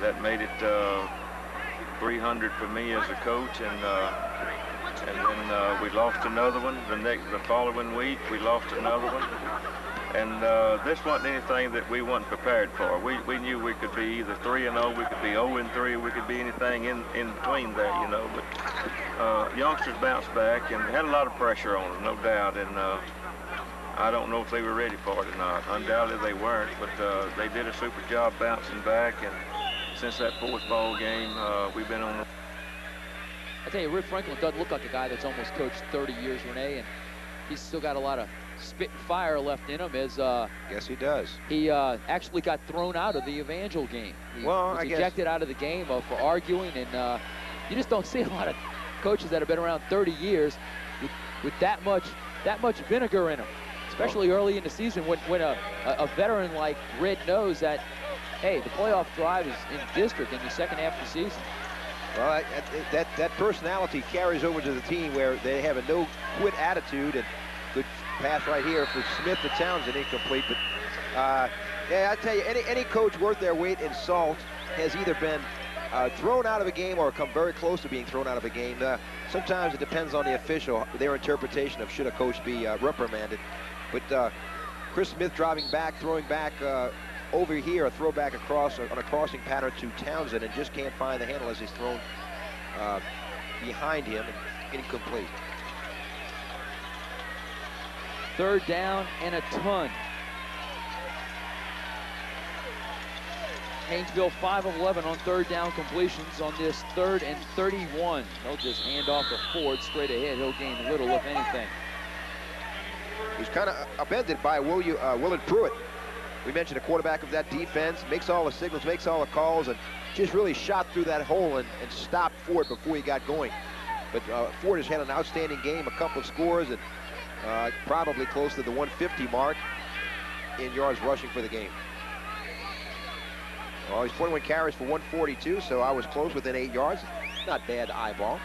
that made it 300 for me as a coach. And then we lost another one the following week. We lost another one. And this wasn't anything that we weren't prepared for. We knew we could be either 3-0, we could be 0-3, we could be anything in between there, you know. But youngsters bounced back and had a lot of pressure on them, no doubt. And I don't know if they were ready for it or not. Undoubtedly they weren't, but they did a super job bouncing back. And since that 4th ball game, we've been on the... I tell you, Rick Franklin doesn't look like a guy that's almost coached 30 years, Renee, and he's still got a lot of spit and fire left in him. As yes, he does. He actually got thrown out of the Evangel game. He was ejected out of the game for arguing, and you just don't see a lot of coaches that have been around 30 years with that much vinegar in them, especially early in the season when a veteran like Red knows that, hey, the playoff drive is in district in the second half of the season. Well, that personality carries over to the team where they have a no-quit attitude. And good pass right here for Smith to Townsend, incomplete. But yeah, I tell you, any coach worth their weight in salt has either been thrown out of a game or come very close to being thrown out of a game. Sometimes it depends on the official, their interpretation of should a coach be reprimanded. But Chris Smith driving back, throwing back over here, a throwback across on a crossing pattern to Townsend, and just can't find the handle as he's thrown behind him and incomplete. 3rd down and a ton. Haynesville 5 of 11 on 3rd down completions on this 3rd and 31. They'll just hand off to Ford straight ahead. He'll gain little, if anything. He's kind of upended by Willard Pruitt. We mentioned the quarterback of that defense, makes all the signals, makes all the calls, and just really shot through that hole and stopped Ford before he got going. But Ford has had an outstanding game, a couple of scores, and probably close to the 150 mark in yards rushing for the game. Well, he's 21 carries for 142, so I was close within 8 yards. Not bad to eyeball.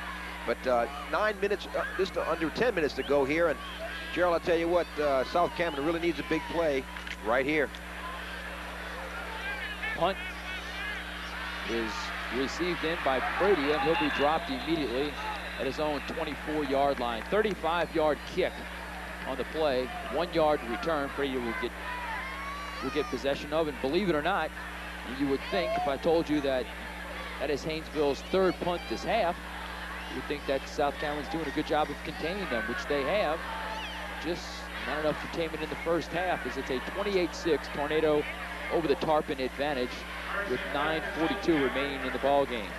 But 9 minutes, just under 10 minutes to go here. And Gerald, I'll tell you what, South Cameron really needs a big play right here. Punt is received in by Brady, and he'll be dropped immediately at his own 24-yard line. 35-yard kick on the play, 1 yard return. Brady will get possession of, and believe it or not, you would think if I told you that is Haynesville's 3rd punt this half, you would think that South Cameron's doing a good job of containing them, which they have. Just not enough containment in the first half, as it's a 28-6 Tornado over the Tarpon advantage with 9:42 remaining in the ball game.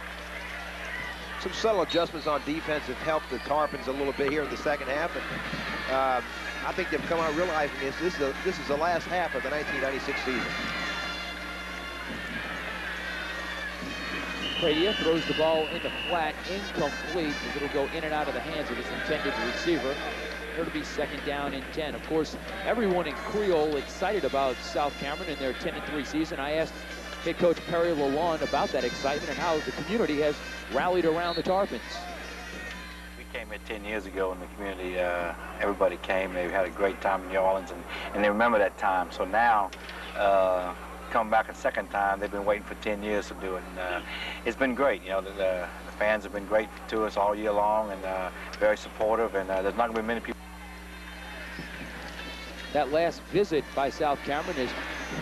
Some subtle adjustments on defense have helped the Tarpons a little bit here in the second half, and I think they've come out realizing this is the last half of the 1996 season. Pradia throws the ball in the flat, incomplete, as it'll go in and out of the hands of his intended receiver. It'll be 2nd down and 10. Of course, everyone in Creole excited about South Cameron and their 10-3 season. I asked head coach Perry Lalonde about that excitement and how the community has rallied around the Tarpons. We came here 10 years ago in the community. Everybody came. They had a great time in New Orleans, and they remember that time. So now, come back a second time, they've been waiting for 10 years to do it. And it's been great. You know, the fans have been great to us all year long, and very supportive, and there's not going to be many people. That last visit by South Cameron is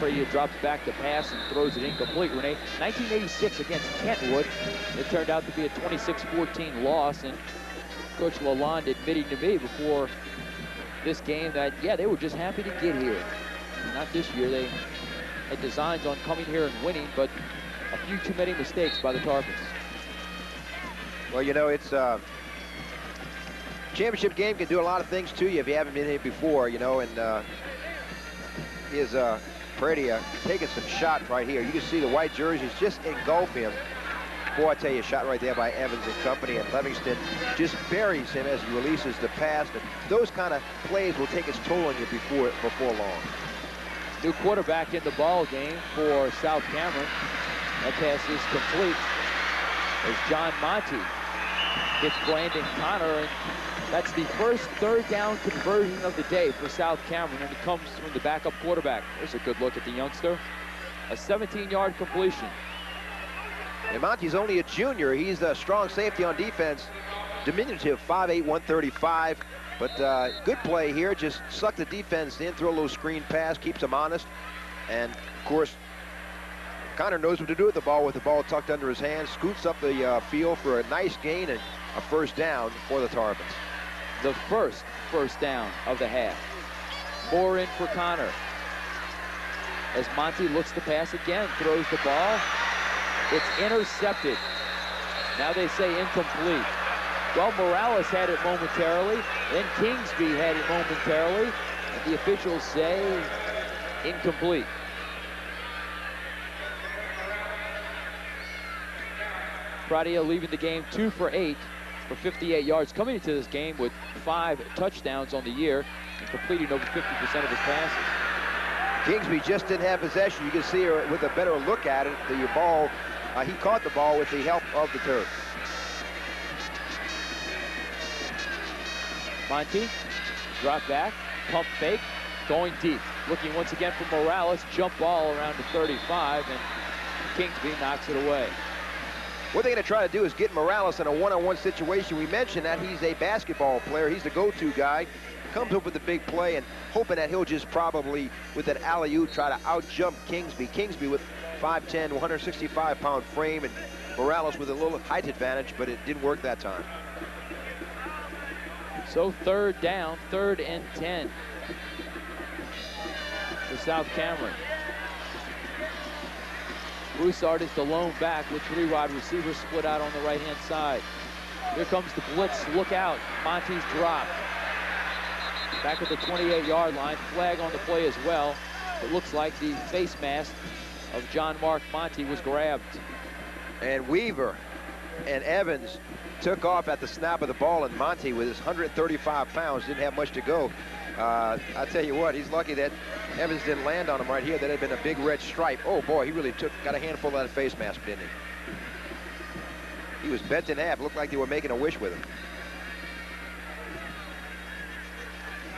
Pradia drops back to pass and throws it incomplete. Renee, 1986 against Kentwood, it turned out to be a 26-14 loss, and Coach Lalonde admitting to me before this game that, yeah, they were just happy to get here. Not this year. They had designs on coming here and winning, but a few too many mistakes by the Tarpons. Well, you know, it's championship game can do a lot of things to you if you haven't been here before, you know, and his Brady taking some shots right here. You can see the white jerseys just engulf him. Boy, I tell you, a shot right there by Evans and company, and Livingston just buries him as he releases the pass. And those kind of plays will take its toll on you before long. New quarterback in the ball game for South Cameron. That pass is complete as John Monty hits Brandon Connor, and that's the first third down conversion of the day for South Cameron, and it comes from the backup quarterback. There's a good look at the youngster. A 17-yard completion. And Monty's only a junior. He's a strong safety on defense. Diminutive, 5'8", 135. But good play here. Just suck the defense in, throw a little screen pass, keeps them honest. And, of course, Connor knows what to do with the ball tucked under his hands. Scoots up the field for a nice gain and a first down for the Tarpons. The first down of the half. Moore in for Connor. As Monty looks to pass again, throws the ball. It's intercepted. Now they say incomplete. Well, Morales had it momentarily, then Kingsby had it momentarily, and the officials say incomplete. Pradia leaving the game 2 for 8 for 58 yards, coming into this game with 5 touchdowns on the year and completing over 50% of his passes. Kingsby just didn't have possession. You can see her with a better look at it. The ball, he caught the ball with the help of the turf. Monty, drop back, pump fake, going deep. Looking once again for Morales, jump ball around the 35, and Kingsby knocks it away. What they're going to try to do is get Morales in a one-on-one situation. We mentioned that he's a basketball player. He's the go-to guy. Comes up with the big play and hoping that he'll just probably, with that alley-oop, try to out-jump Kingsby. Kingsby with 5'10", 165-pound frame, and Morales with a little height advantage, but it didn't work that time. So third down, 3rd and 10 for South Cameron. Broussard is the lone back with 3 wide receivers split out on the right-hand side. Here comes the blitz. Look out. Monty's dropped. Back at the 28-yard line. Flag on the play as well. It looks like the face mask of John Mark Monty was grabbed. And Weaver and Evans took off at the snap of the ball, and Monty, with his 135 pounds, didn't have much to go. I tell you what, he's lucky that Evans didn't land on him right here. That had been a big red stripe. Oh boy, he really got a handful of that face mask, didn't he? He was bent in half. Looked like they were making a wish with him.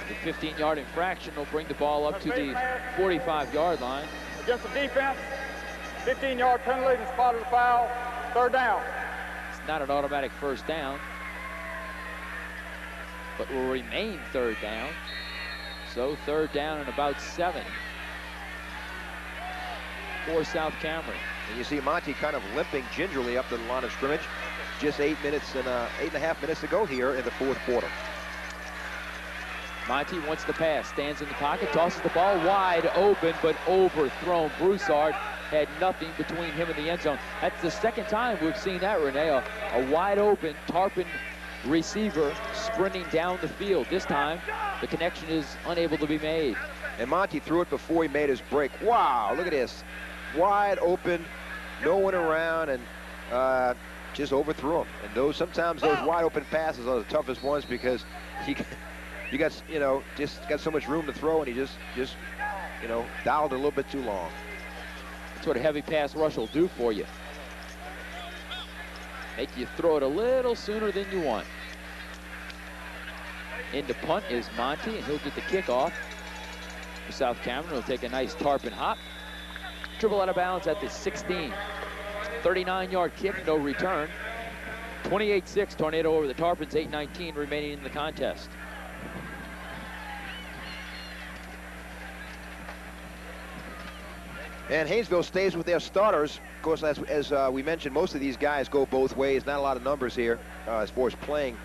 The 15-yard infraction will bring the ball up to the 45-yard line. Against the defense, 15-yard penalty and spotted a foul, 3rd down. It's not an automatic first down, but will remain 3rd down. So 3rd down and about 7 for South Cameron. And you see Monty kind of limping gingerly up to the line of scrimmage. Just 8 minutes and 8.5 minutes to go here in the 4th quarter. Monty wants to pass, stands in the pocket, tosses the ball wide open, but overthrown. Broussard had nothing between him and the end zone. That's the 2nd time we've seen that, Renee. A wide open Tarpon receiver sprinting down the field. This time, the connection is unable to be made. And Monty threw it before he made his break. Wow, look at this. Wide open, no one around, and just overthrew him. And sometimes those wide open passes are the toughest ones because you got, just got so much room to throw, and he just dialed a little bit too long. That's what a heavy pass rush will do for you. Make you throw it a little sooner than you want. Into punt is Monty, and he'll get the kickoff. For South Cameron will take a nice Tarpon hop. Dribble out of bounds at the 16. 39-yard kick, no return. 28-6, Tornado over the Tarpons, 8:19 remaining in the contest. And Haynesville stays with their starters. Of course, as we mentioned, most of these guys go both ways. Not a lot of numbers here as far as playing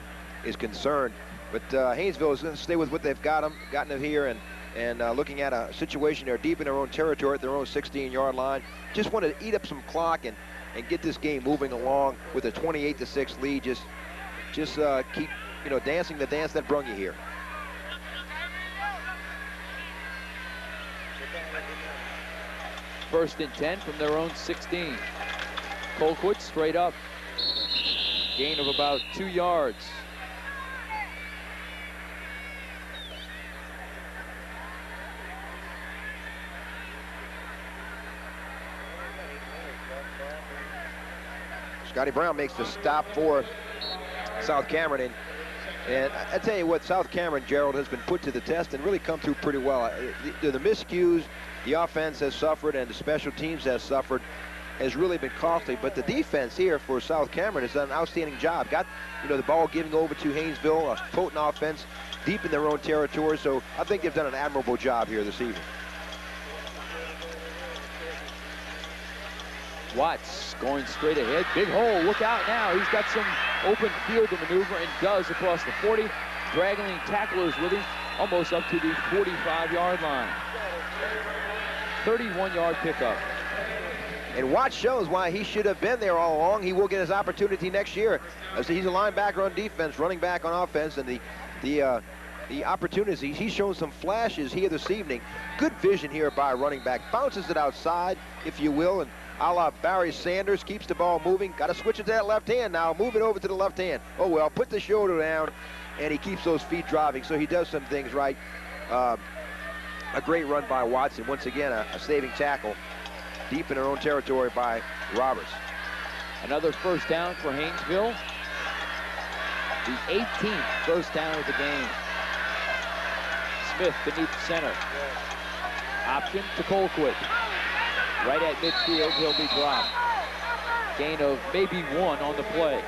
is concerned. But Haynesville is going to stay with what they've gotten them here, and looking at a situation they're deep in their own territory at their own 16-yard line. Just want to eat up some clock and get this game moving along with a 28-6 lead. Just keep dancing the dance that brung you here. 1st and 10 from their own 16. Colquitt straight up. Gain of about 2 yards. Scotty Brown makes the stop for South Cameron. And I tell you what, South Cameron, Gerald, has been put to the test and really come through pretty well. The miscues, the offense has suffered, and the special teams has suffered, has really been costly. But the defense here for South Cameron has done an outstanding job. Got, the ball giving over to Haynesville, a potent offense deep in their own territory. So I think they've done an admirable job here this evening. Watts going straight ahead. Big hole. Look out now. He's got some open field to maneuver and does across the 40. Dragging tacklers with him almost up to the 45-yard line. 31-yard pickup. And Watts shows why he should have been there all along. He will get his opportunity next year. As he's a linebacker on defense, running back on offense, and the opportunities. He's shown some flashes here this evening. Good vision here by running back. Bounces it outside, if you will, and a la Barry Sanders, keeps the ball moving. Got to switch it to that left hand now. Move it over to the left hand. Oh, well, put the shoulder down, and he keeps those feet driving. So he does some things right. A great run by Watson. Once again, a saving tackle deep in their own territory by Roberts. Another first down for Haynesville. The 18th first down of the game. Smith beneath the center. Option to Colquitt. Right at midfield, he'll be dropped. Gain of maybe 1 on the play.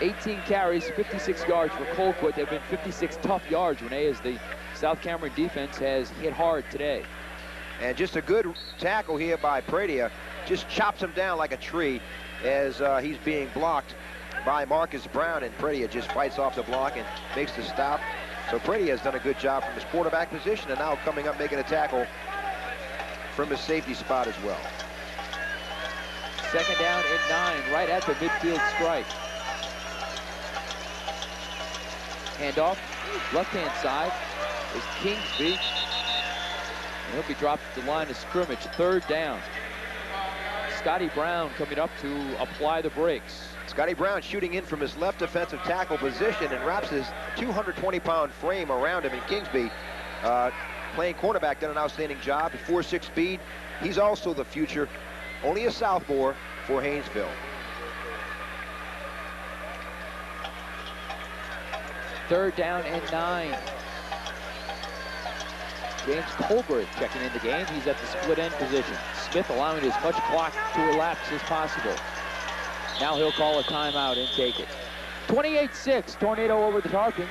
18 carries, 56 yards for Colquitt. They've been 56 tough yards, Renee, as the South Cameron defense has hit hard today. And just a good tackle here by Pradia. Just chops him down like a tree as he's being blocked by Marcus Brown, and Pradia just fights off the block and makes the stop. So Pradia has done a good job from his quarterback position, and now coming up making a tackle from his safety spot as well. 2nd down and 9, right at the midfield stripe. Handoff, left-hand side is Kingsby. And he'll be dropped at the line of scrimmage. 3rd down. Scotty Brown coming up to apply the brakes. Scotty Brown shooting in from his left defensive tackle position and wraps his 220-pound frame around him. And Kingsby, playing cornerback, done an outstanding job. 4.6 speed. He's also the future, only a sophomore for Haynesville. 3rd down and 9. James Colbert checking in the game. He's at the split end position. Smith allowing as much clock to elapse as possible. Now he'll call a timeout and take it. 28-6, Tornado over the Tarpons.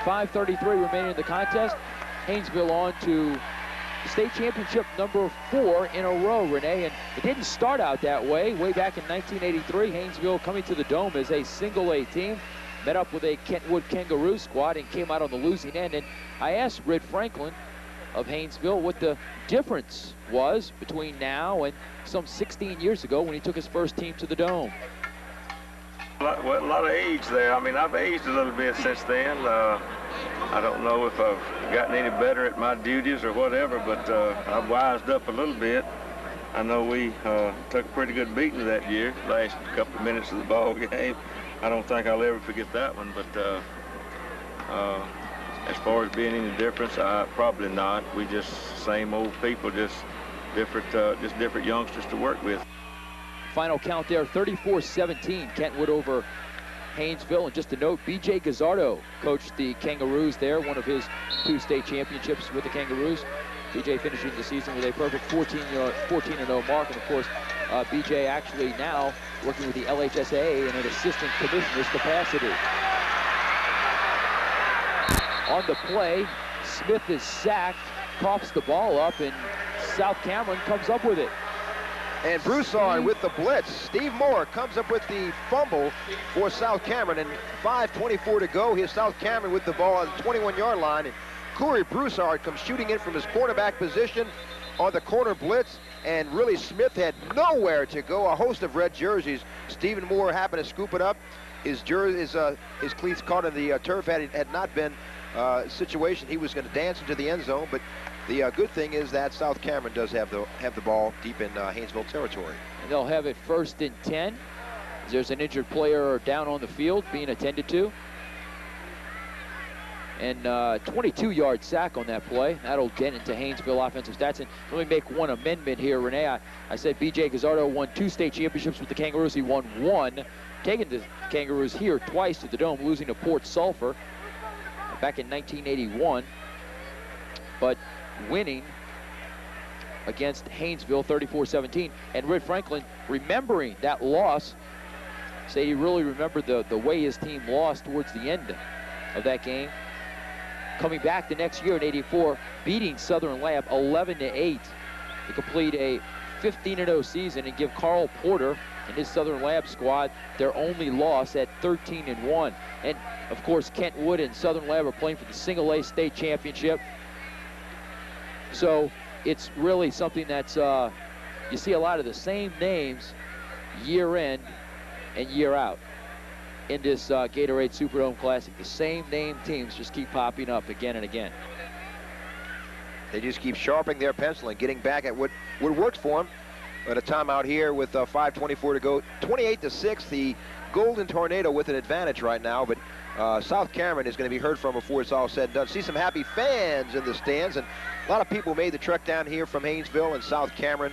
5:33 remaining in the contest. Haynesville on to state championship number 4 in a row, Renee. And it didn't start out that way. Way back in 1983, Haynesville coming to the Dome as a single-A team. Met up with a Kentwood Kangaroo squad and came out on the losing end. And I asked Red Franklin of Haynesville what the difference was between now and some 16 years ago when he took his first team to the Dome. A lot of age there. I mean, I've aged a little bit since then. I don't know if I've gotten any better at my duties or whatever, but I've wised up a little bit. I know we took a pretty good beating that year, last couple of minutes of the ball game. I don't think I'll ever forget that one, but as far as being any difference, probably not. We just same old people, just different youngsters to work with. Final count there, 34-17, Kentwood over Haynesville. And just a note, B.J. Gazzardo coached the Kangaroos there, one of his 2 state championships with the Kangaroos. B.J. finishing the season with a perfect 14-0 mark. And of course, B.J. actually now working with the LHSAA in an assistant commissioner's capacity. On the play, Smith is sacked, coughs the ball up, and South Cameron comes up with it. And Broussard with the blitz. Steve Moore comes up with the fumble for South Cameron, and 5:24 to go. Here's South Cameron with the ball on the 21-yard line, and Corey Broussard comes shooting in from his cornerback position on the corner blitz, and really Smith had nowhere to go. A host of red jerseys. Stephen Moore happened to scoop it up. His cleats caught in the turf. Had not been situation, he was going to dance into the end zone, but The good thing is that South Cameron does have the ball deep in Haynesville territory. And they'll have it 1st and 10. There's an injured player down on the field being attended to. And 22-yard sack on that play. That'll get into Haynesville offensive stats. And let me make one amendment here, Renee. I said B.J. Gazzardo won 2 state championships with the Kangaroos. He won 1, taking the Kangaroos here twice to the Dome, losing to Port Sulphur back in 1981, but winning against Haynesville 34-17. And Red Franklin, remembering that loss, said he really remembered the way his team lost towards the end of that game. Coming back the next year in '84, beating Southern Lab 11-8 to complete a 15-0 season and give Carl Porter and his Southern Lab squad their only loss at 13-1. And of course, Kent Wood and Southern Lab are playing for the single-A state championship. So it's really something that's, you see a lot of the same names year in and year out in this Gatorade Superdome Classic. The same name teams just keep popping up again and again. They just keep sharpening their pencil and getting back at what worked for them. At a timeout here with 5:24 to go. 28-6, the Golden Tornado with an advantage right now, but South Cameron is going to be heard from before it's all said and done. See some happy fans in the stands, and a lot of people made the trek down here from Haynesville and South Cameron,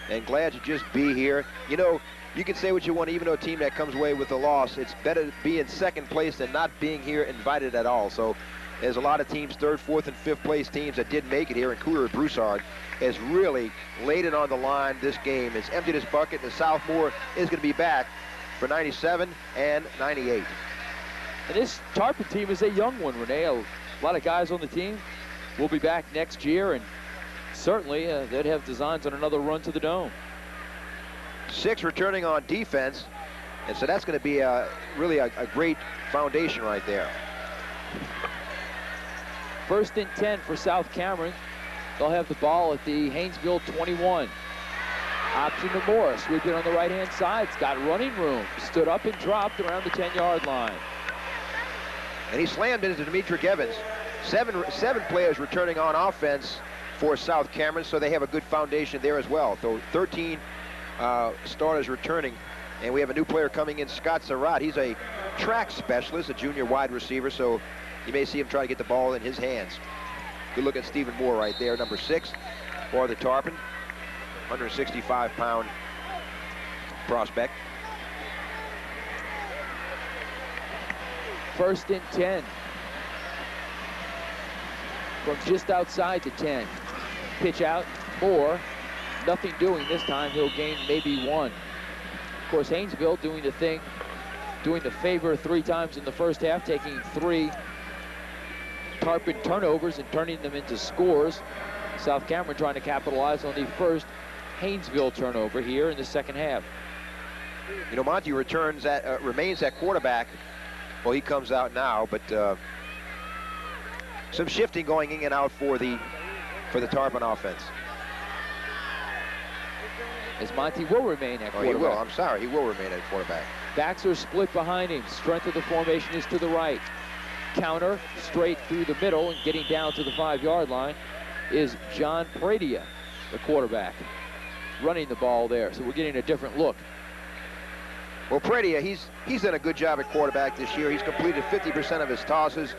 and glad to just be here. You know, you can say what you want, even though a team that comes away with a loss, it's better to be in second place than not being here invited at all. So there's a lot of teams, 3rd, 4th, and 5th place teams that didn't make it here, and Cooler Broussard has really laid it on the line this game. It's emptied his bucket, and the Southmore is going to be back for 97 and 98. And this Tarpon team is a young one, Renee. A lot of guys on the team will be back next year, and certainly they'd have designs on another run to the Dome. 6 returning on defense, and so that's going to be really a great foundation right there. 1st and 10 for South Cameron. They'll have the ball at the Haynesville 21. Option to Morris, sweeping on the right-hand side. It's got running room. Stood up and dropped around the 10-yard line. And he slammed into Demetric Evans. Seven players returning on offense for South Cameron, so they have a good foundation there as well. So 13 starters returning. And we have a new player coming in, Scott Surratt. He's a track specialist, a junior wide receiver, so you may see him try to get the ball in his hands. Good look at Stephen Moore right there, number 6 for the Tarpon. 165-pound prospect. 1st and 10. From just outside the 10. Pitch out, Moore. Nothing doing this time. He'll gain maybe 1. Of course, Haynesville doing the thing, doing the favor 3 times in the first half, taking 3 Tarpon turnovers and turning them into scores. South Cameron trying to capitalize on the first Haynesville turnover here in the second half. You know, Monty remains at quarterback. Well, he comes out now, but some shifting going in and out for the Tarpon offense. As Monty will remain at quarterback. He will. I'm sorry. He will remain at quarterback. Backs are split behind him. Strength of the formation is to the right. Counter straight through the middle and getting down to the 5-yard line is John Pradia, the quarterback, running the ball there. So we're getting a different look. Well, Pradia, he's done a good job at quarterback this year. He's completed 50% of his tosses.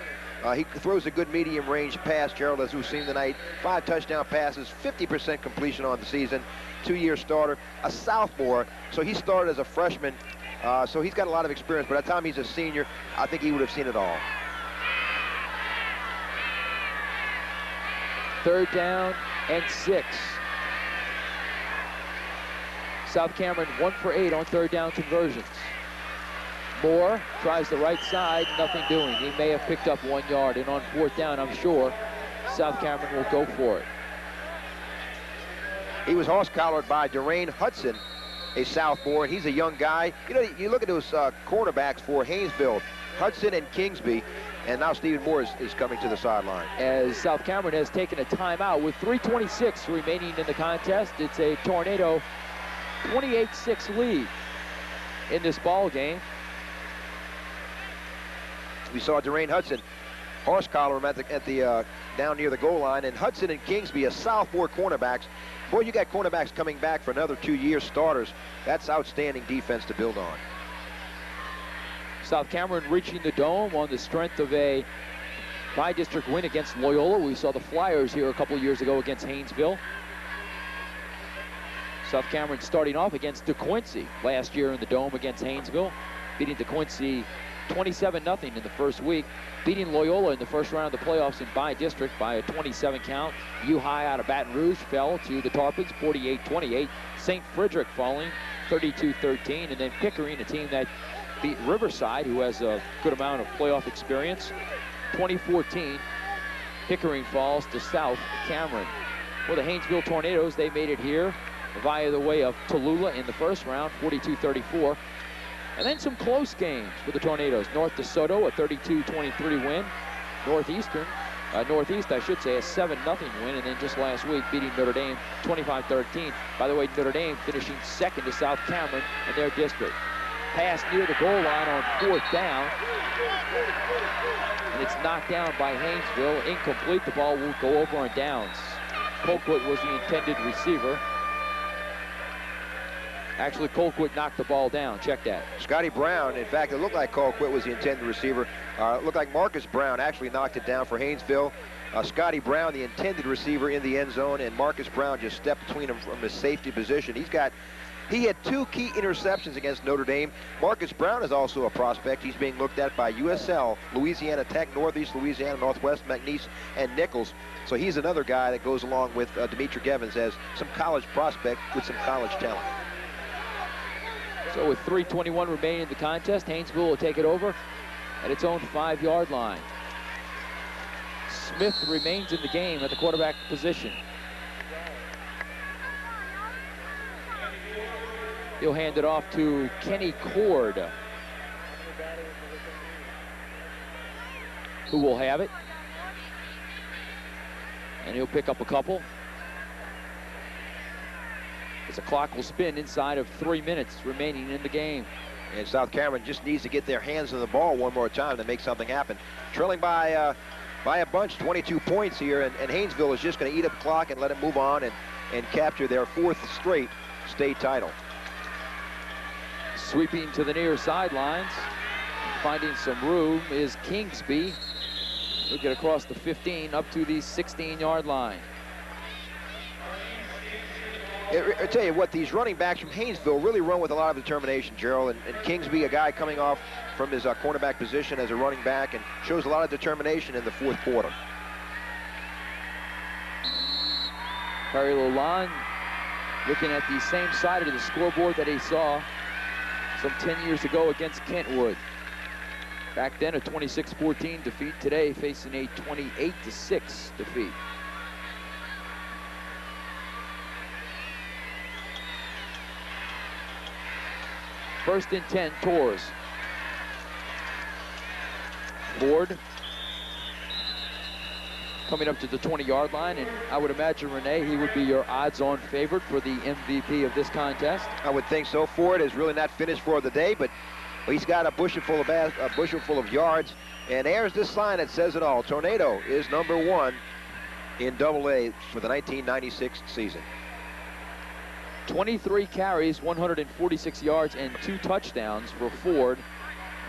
He throws a good medium-range pass, Gerald, as we've seen tonight. 5 touchdown passes, 50% completion on the season. 2-year starter, a sophomore. So he started as a freshman. So he's got a lot of experience. But by the time he's a senior, I think he would have seen it all. 3rd down and 6. South Cameron 1 for 8 on 3rd down conversions. Moore tries the right side, nothing doing. He may have picked up 1 yard, and on 4th down, I'm sure South Cameron will go for it. He was horse-collared by Durain Hudson, a sophomore, and he's a young guy. You know, you look at those cornerbacks for Haynesville, Hudson and Kingsby, and now Stephen Moore is coming to the sideline. As South Cameron has taken a timeout with 3:26 remaining in the contest, it's a Tornado 28-6 lead in this ball game. We saw Durain Hudson horse collar him at the down near the goal line. And Hudson and Kingsby, a sophomore cornerbacks. Boy, you got cornerbacks coming back for another 2-year starters. That's outstanding defense to build on. South Cameron reaching the Dome on the strength of a by-district win against Loyola. We saw the Flyers here a couple of years ago against Haynesville. South Cameron starting off against DeQuincy last year in the Dome against Haynesville, beating DeQuincy 27-0 in the first week, beating Loyola in the first round of the playoffs in by-district by a 27 count. U-High out of Baton Rouge fell to the Tarpons 48-28. St. Frederick falling 32-13, and then Pickering, a team that beat Riverside, who has a good amount of playoff experience, 2014. Pickering falls to South Cameron. For the Haynesville Tornadoes, they made it here via the way of Tallulah in the first round, 42-34. And then some close games for the Tornadoes. North DeSoto, a 32-23 win. Northeast, I should say, a 7-0 win. And then just last week, beating Notre Dame 25-13. By the way, Notre Dame finishing second to South Cameron in their district. Pass near the goal line on 4th down. And it's knocked down by Haynesville. Incomplete. The ball will go over on downs. Colquitt was the intended receiver. Actually, Colquitt knocked the ball down. Check that. Scotty Brown, in fact, it looked like Colquitt was the intended receiver. It looked like Marcus Brown actually knocked it down for Haynesville. Scotty Brown, the intended receiver in the end zone, and Marcus Brown just stepped between them from his safety position. He had 2 key interceptions against Notre Dame. Marcus Brown is also a prospect. He's being looked at by USL, Louisiana Tech, Northeast Louisiana, Northwest, McNeese, and Nichols. So he's another guy that goes along with Demetri Gevins as some college prospect with some college talent. So with 3:21 remaining in the contest, Haynesville will take it over at its own 5-yard line. Smith remains in the game at the quarterback position. He'll hand it off to Kenny Cord, who will have it. And he'll pick up a couple. As the clock will spin inside of 3 minutes remaining in the game. And South Cameron just needs to get their hands on the ball one more time to make something happen. Trailing by a bunch, 22 points here, and Haynesville is just going to eat up the clock and let it move on and capture their 4th straight state title. Sweeping to the near sidelines, finding some room is Kingsby. He'll get across the 15 up to the 16-yard line. I tell you what, these running backs from Haynesville really run with a lot of determination, Gerald. And Kingsby, a guy coming off from his cornerback position as a running back, and shows a lot of determination in the 4th quarter. Harry Lalonde looking at the same side of the scoreboard that he saw some 10 years ago against Kentwood. Back then a 26-14 defeat. Today facing a 28-6 defeat. First and 10, Tours. Ford coming up to the 20-yard line, and I would imagine, Renee, he would be your odds-on favorite for the MVP of this contest. I would think so. Ford is really not finished for the day, but he's got a bushel full of yards. And there's this sign that says it all. Tornado is #1 in AA for the 1996 season. 23 carries, 146 yards, and 2 touchdowns for Ford.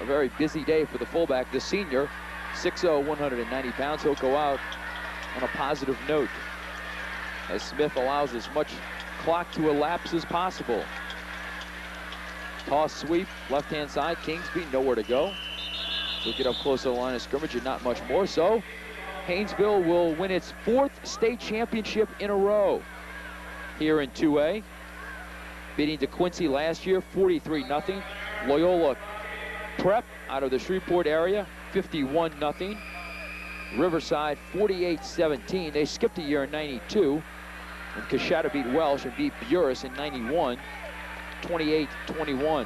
A very busy day for the fullback, the senior, 6'0", 190 pounds. He'll go out on a positive note as Smith allows as much clock to elapse as possible. Toss sweep, left-hand side, Kingsby, nowhere to go. He'll get up close to the line of scrimmage and not much more. So Haynesville will win its 4th state championship in a row here in 2A. Beating DeQuincy last year, 43-0. Loyola Prep out of the Shreveport area, 51-0. Riverside, 48-17. They skipped a year in 92. And Coshada beat Welsh and beat Buras in 91, 28-21.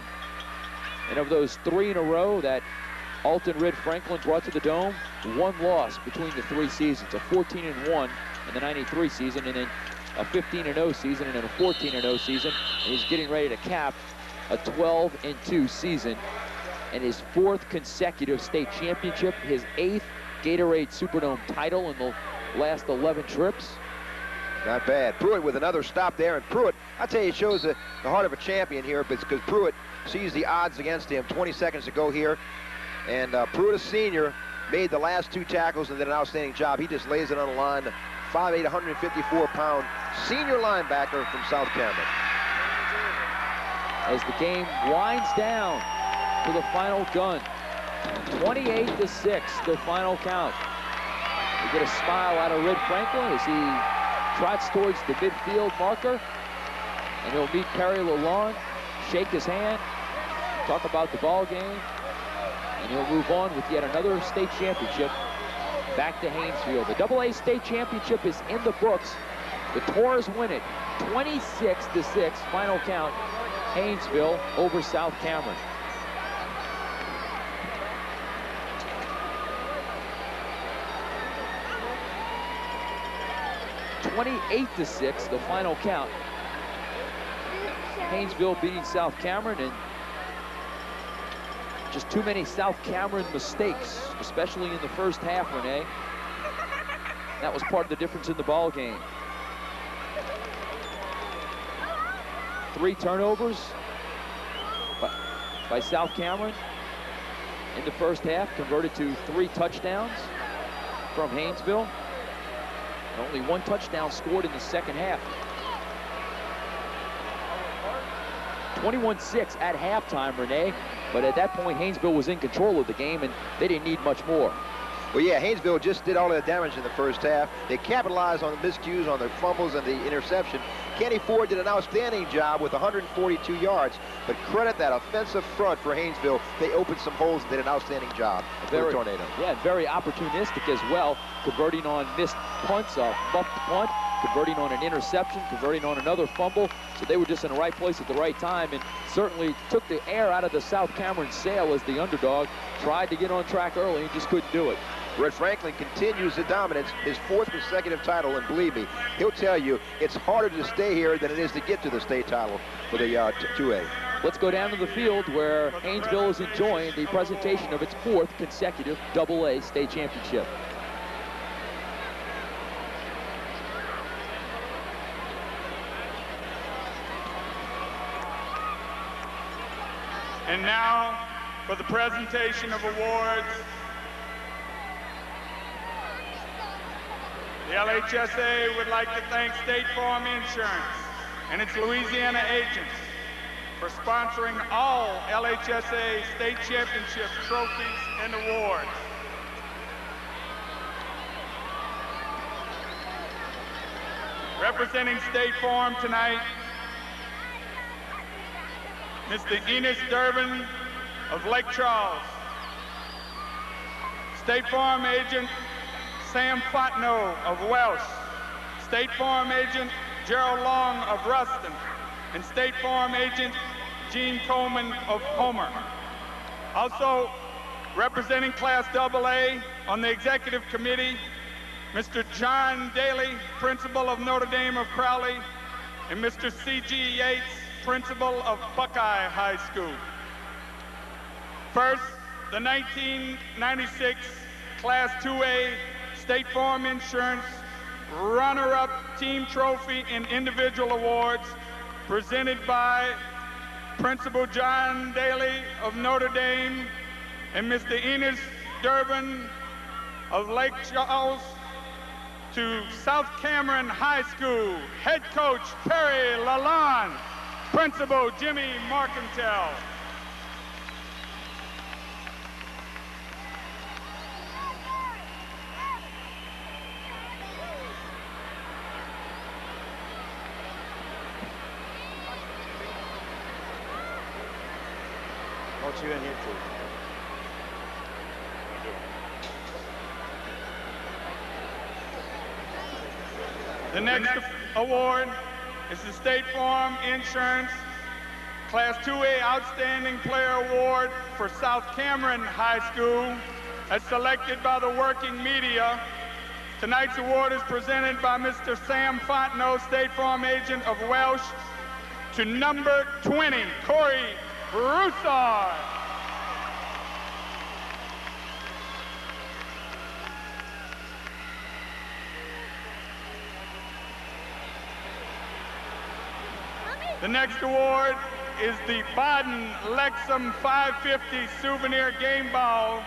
And of those 3 in a row that Alton Rid Franklin brought to the Dome, 1 loss between the 3 seasons, a 14-1 in the 93 season, and then a 15-0 season, and then a 14-0 season. And he's getting ready to cap a 12-2 season and his 4th consecutive state championship, his 8th Gatorade Superdome title in the last 11 trips. Not bad. Pruitt with another stop there, and Pruitt, I tell you, it shows the heart of a champion here, because Pruitt sees the odds against him. 20 seconds to go here, and Pruitt, a senior, made the last 2 tackles and did an outstanding job. He just lays it on the line. 5'8", 154-pound senior linebacker from South Cameron. As the game winds down to the final gun, 28-6, the final count. We get a smile out of Red Franklin as he trots towards the midfield marker, and he'll meet Perry Lalonde, shake his hand, talk about the ball game, and he'll move on with yet another state championship back to Haynesville. The AA state championship is in the books. The Tours win it 26-6, final count, Haynesville over South Cameron. (28-6), the final count. Haynesville beating South Cameron, and just too many South Cameron mistakes, especially in the first half, Renee. That was part of the difference in the ball game. 3 turnovers by South Cameron in the first half, converted to 3 touchdowns from Haynesville. And only 1 touchdown scored in the second half. 21-6 at halftime, Renee. But at that point, Haynesville was in control of the game, and they didn't need much more. Well, yeah, Haynesville just did all of the damage in the first half. They capitalized on the miscues, on the fumbles, and the interception. Kenny Ford did an outstanding job with 142 yards. But credit that offensive front for Haynesville. They opened some holes and did an outstanding job for the Tornado. Yeah, very opportunistic as well, converting on missed punts, a muffed punt, converting on an interception, converting on another fumble. So they were just in the right place at the right time, and certainly took the air out of the South Cameron sail as the underdog. Tried to get on track early and just couldn't do it. Red Franklin continues the dominance, his 4th consecutive title, and believe me, he'll tell you it's harder to stay here than it is to get to the state title for the 2A. Let's go down to the field where Haynesville is enjoying the presentation of its 4th consecutive AA state championship. And now for the presentation of awards. The LHSA would like to thank State Farm Insurance and its Louisiana agents for sponsoring all LHSA state championship trophies and awards. Representing State Farm tonight, Mr. Enos Durbin of Lake Charles. State Farm agent Sam Fontenot of Welsh. State Farm agent Gerald Long of Ruston. And State Farm agent Gene Coleman of Homer. Also representing Class AA on the executive committee, Mr. John Daly, principal of Notre Dame of Crowley, and Mr. C.G. Yates, principal of Buckeye High School. First, the 1996 Class 2A State Farm Insurance runner-up team trophy and individual awards presented by Principal John Daly of Notre Dame and Mr. Enos Durbin of Lake Charles to South Cameron High School, head coach Perry Lalonde, Principal Jimmy Marcantel. Want you in here too. The next award is the State Farm Insurance Class 2A Outstanding Player Award for South Cameron High School, as selected by the working media. Tonight's award is presented by Mr. Sam Fontenot, State Farm agent of Welsh, to number 20, Corey Broussard. The next award is the Baden Lexum 550 Souvenir Game Ball,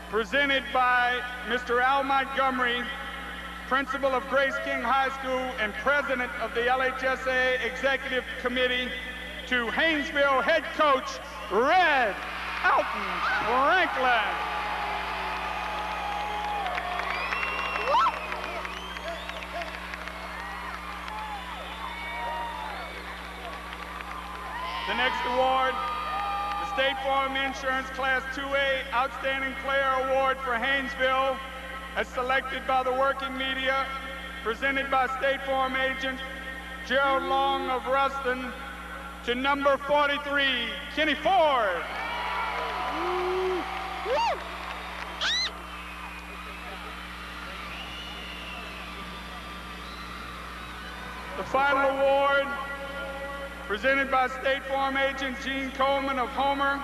presented by Mr. Al Montgomery, principal of Grace King High School and president of the LHSA Executive Committee, to Haynesville head coach Red Alton Franklin. The next award, the State Farm Insurance Class 2A Outstanding Player Award for Haynesville, as selected by the working media, presented by State Farm agent Gerald Long of Ruston, to number 43, Kenny Ford. The final award, presented by State Farm agent Gene Coleman of Homer.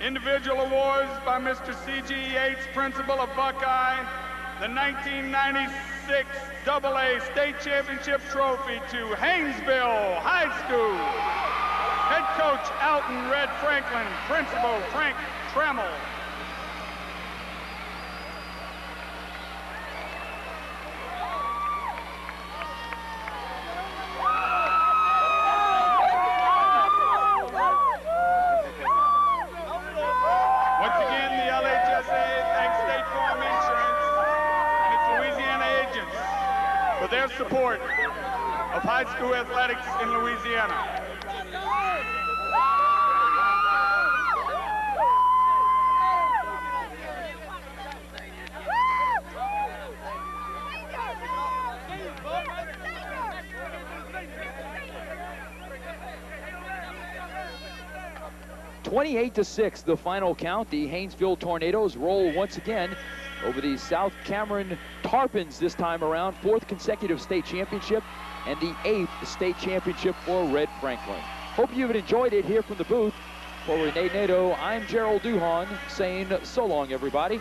Individual awards by Mr. C.G. Yates, principal of Buckeye. The 1996 AA State Championship Trophy to Haynesville High School. Head coach Alton Red Franklin, principal Frank Tremmel. Once again, the LHSA thanks State Farm Insurance and its Louisiana agents for their support of high school athletics in Louisiana. (28-6), the final count. The Haynesville Tornadoes roll once again over the South Cameron Tarpons this time around. 4th consecutive state championship and the 8th state championship for Red Franklin. Hope you've enjoyed it here from the booth. For Renee Nato, I'm Gerald Duhon saying so long, everybody.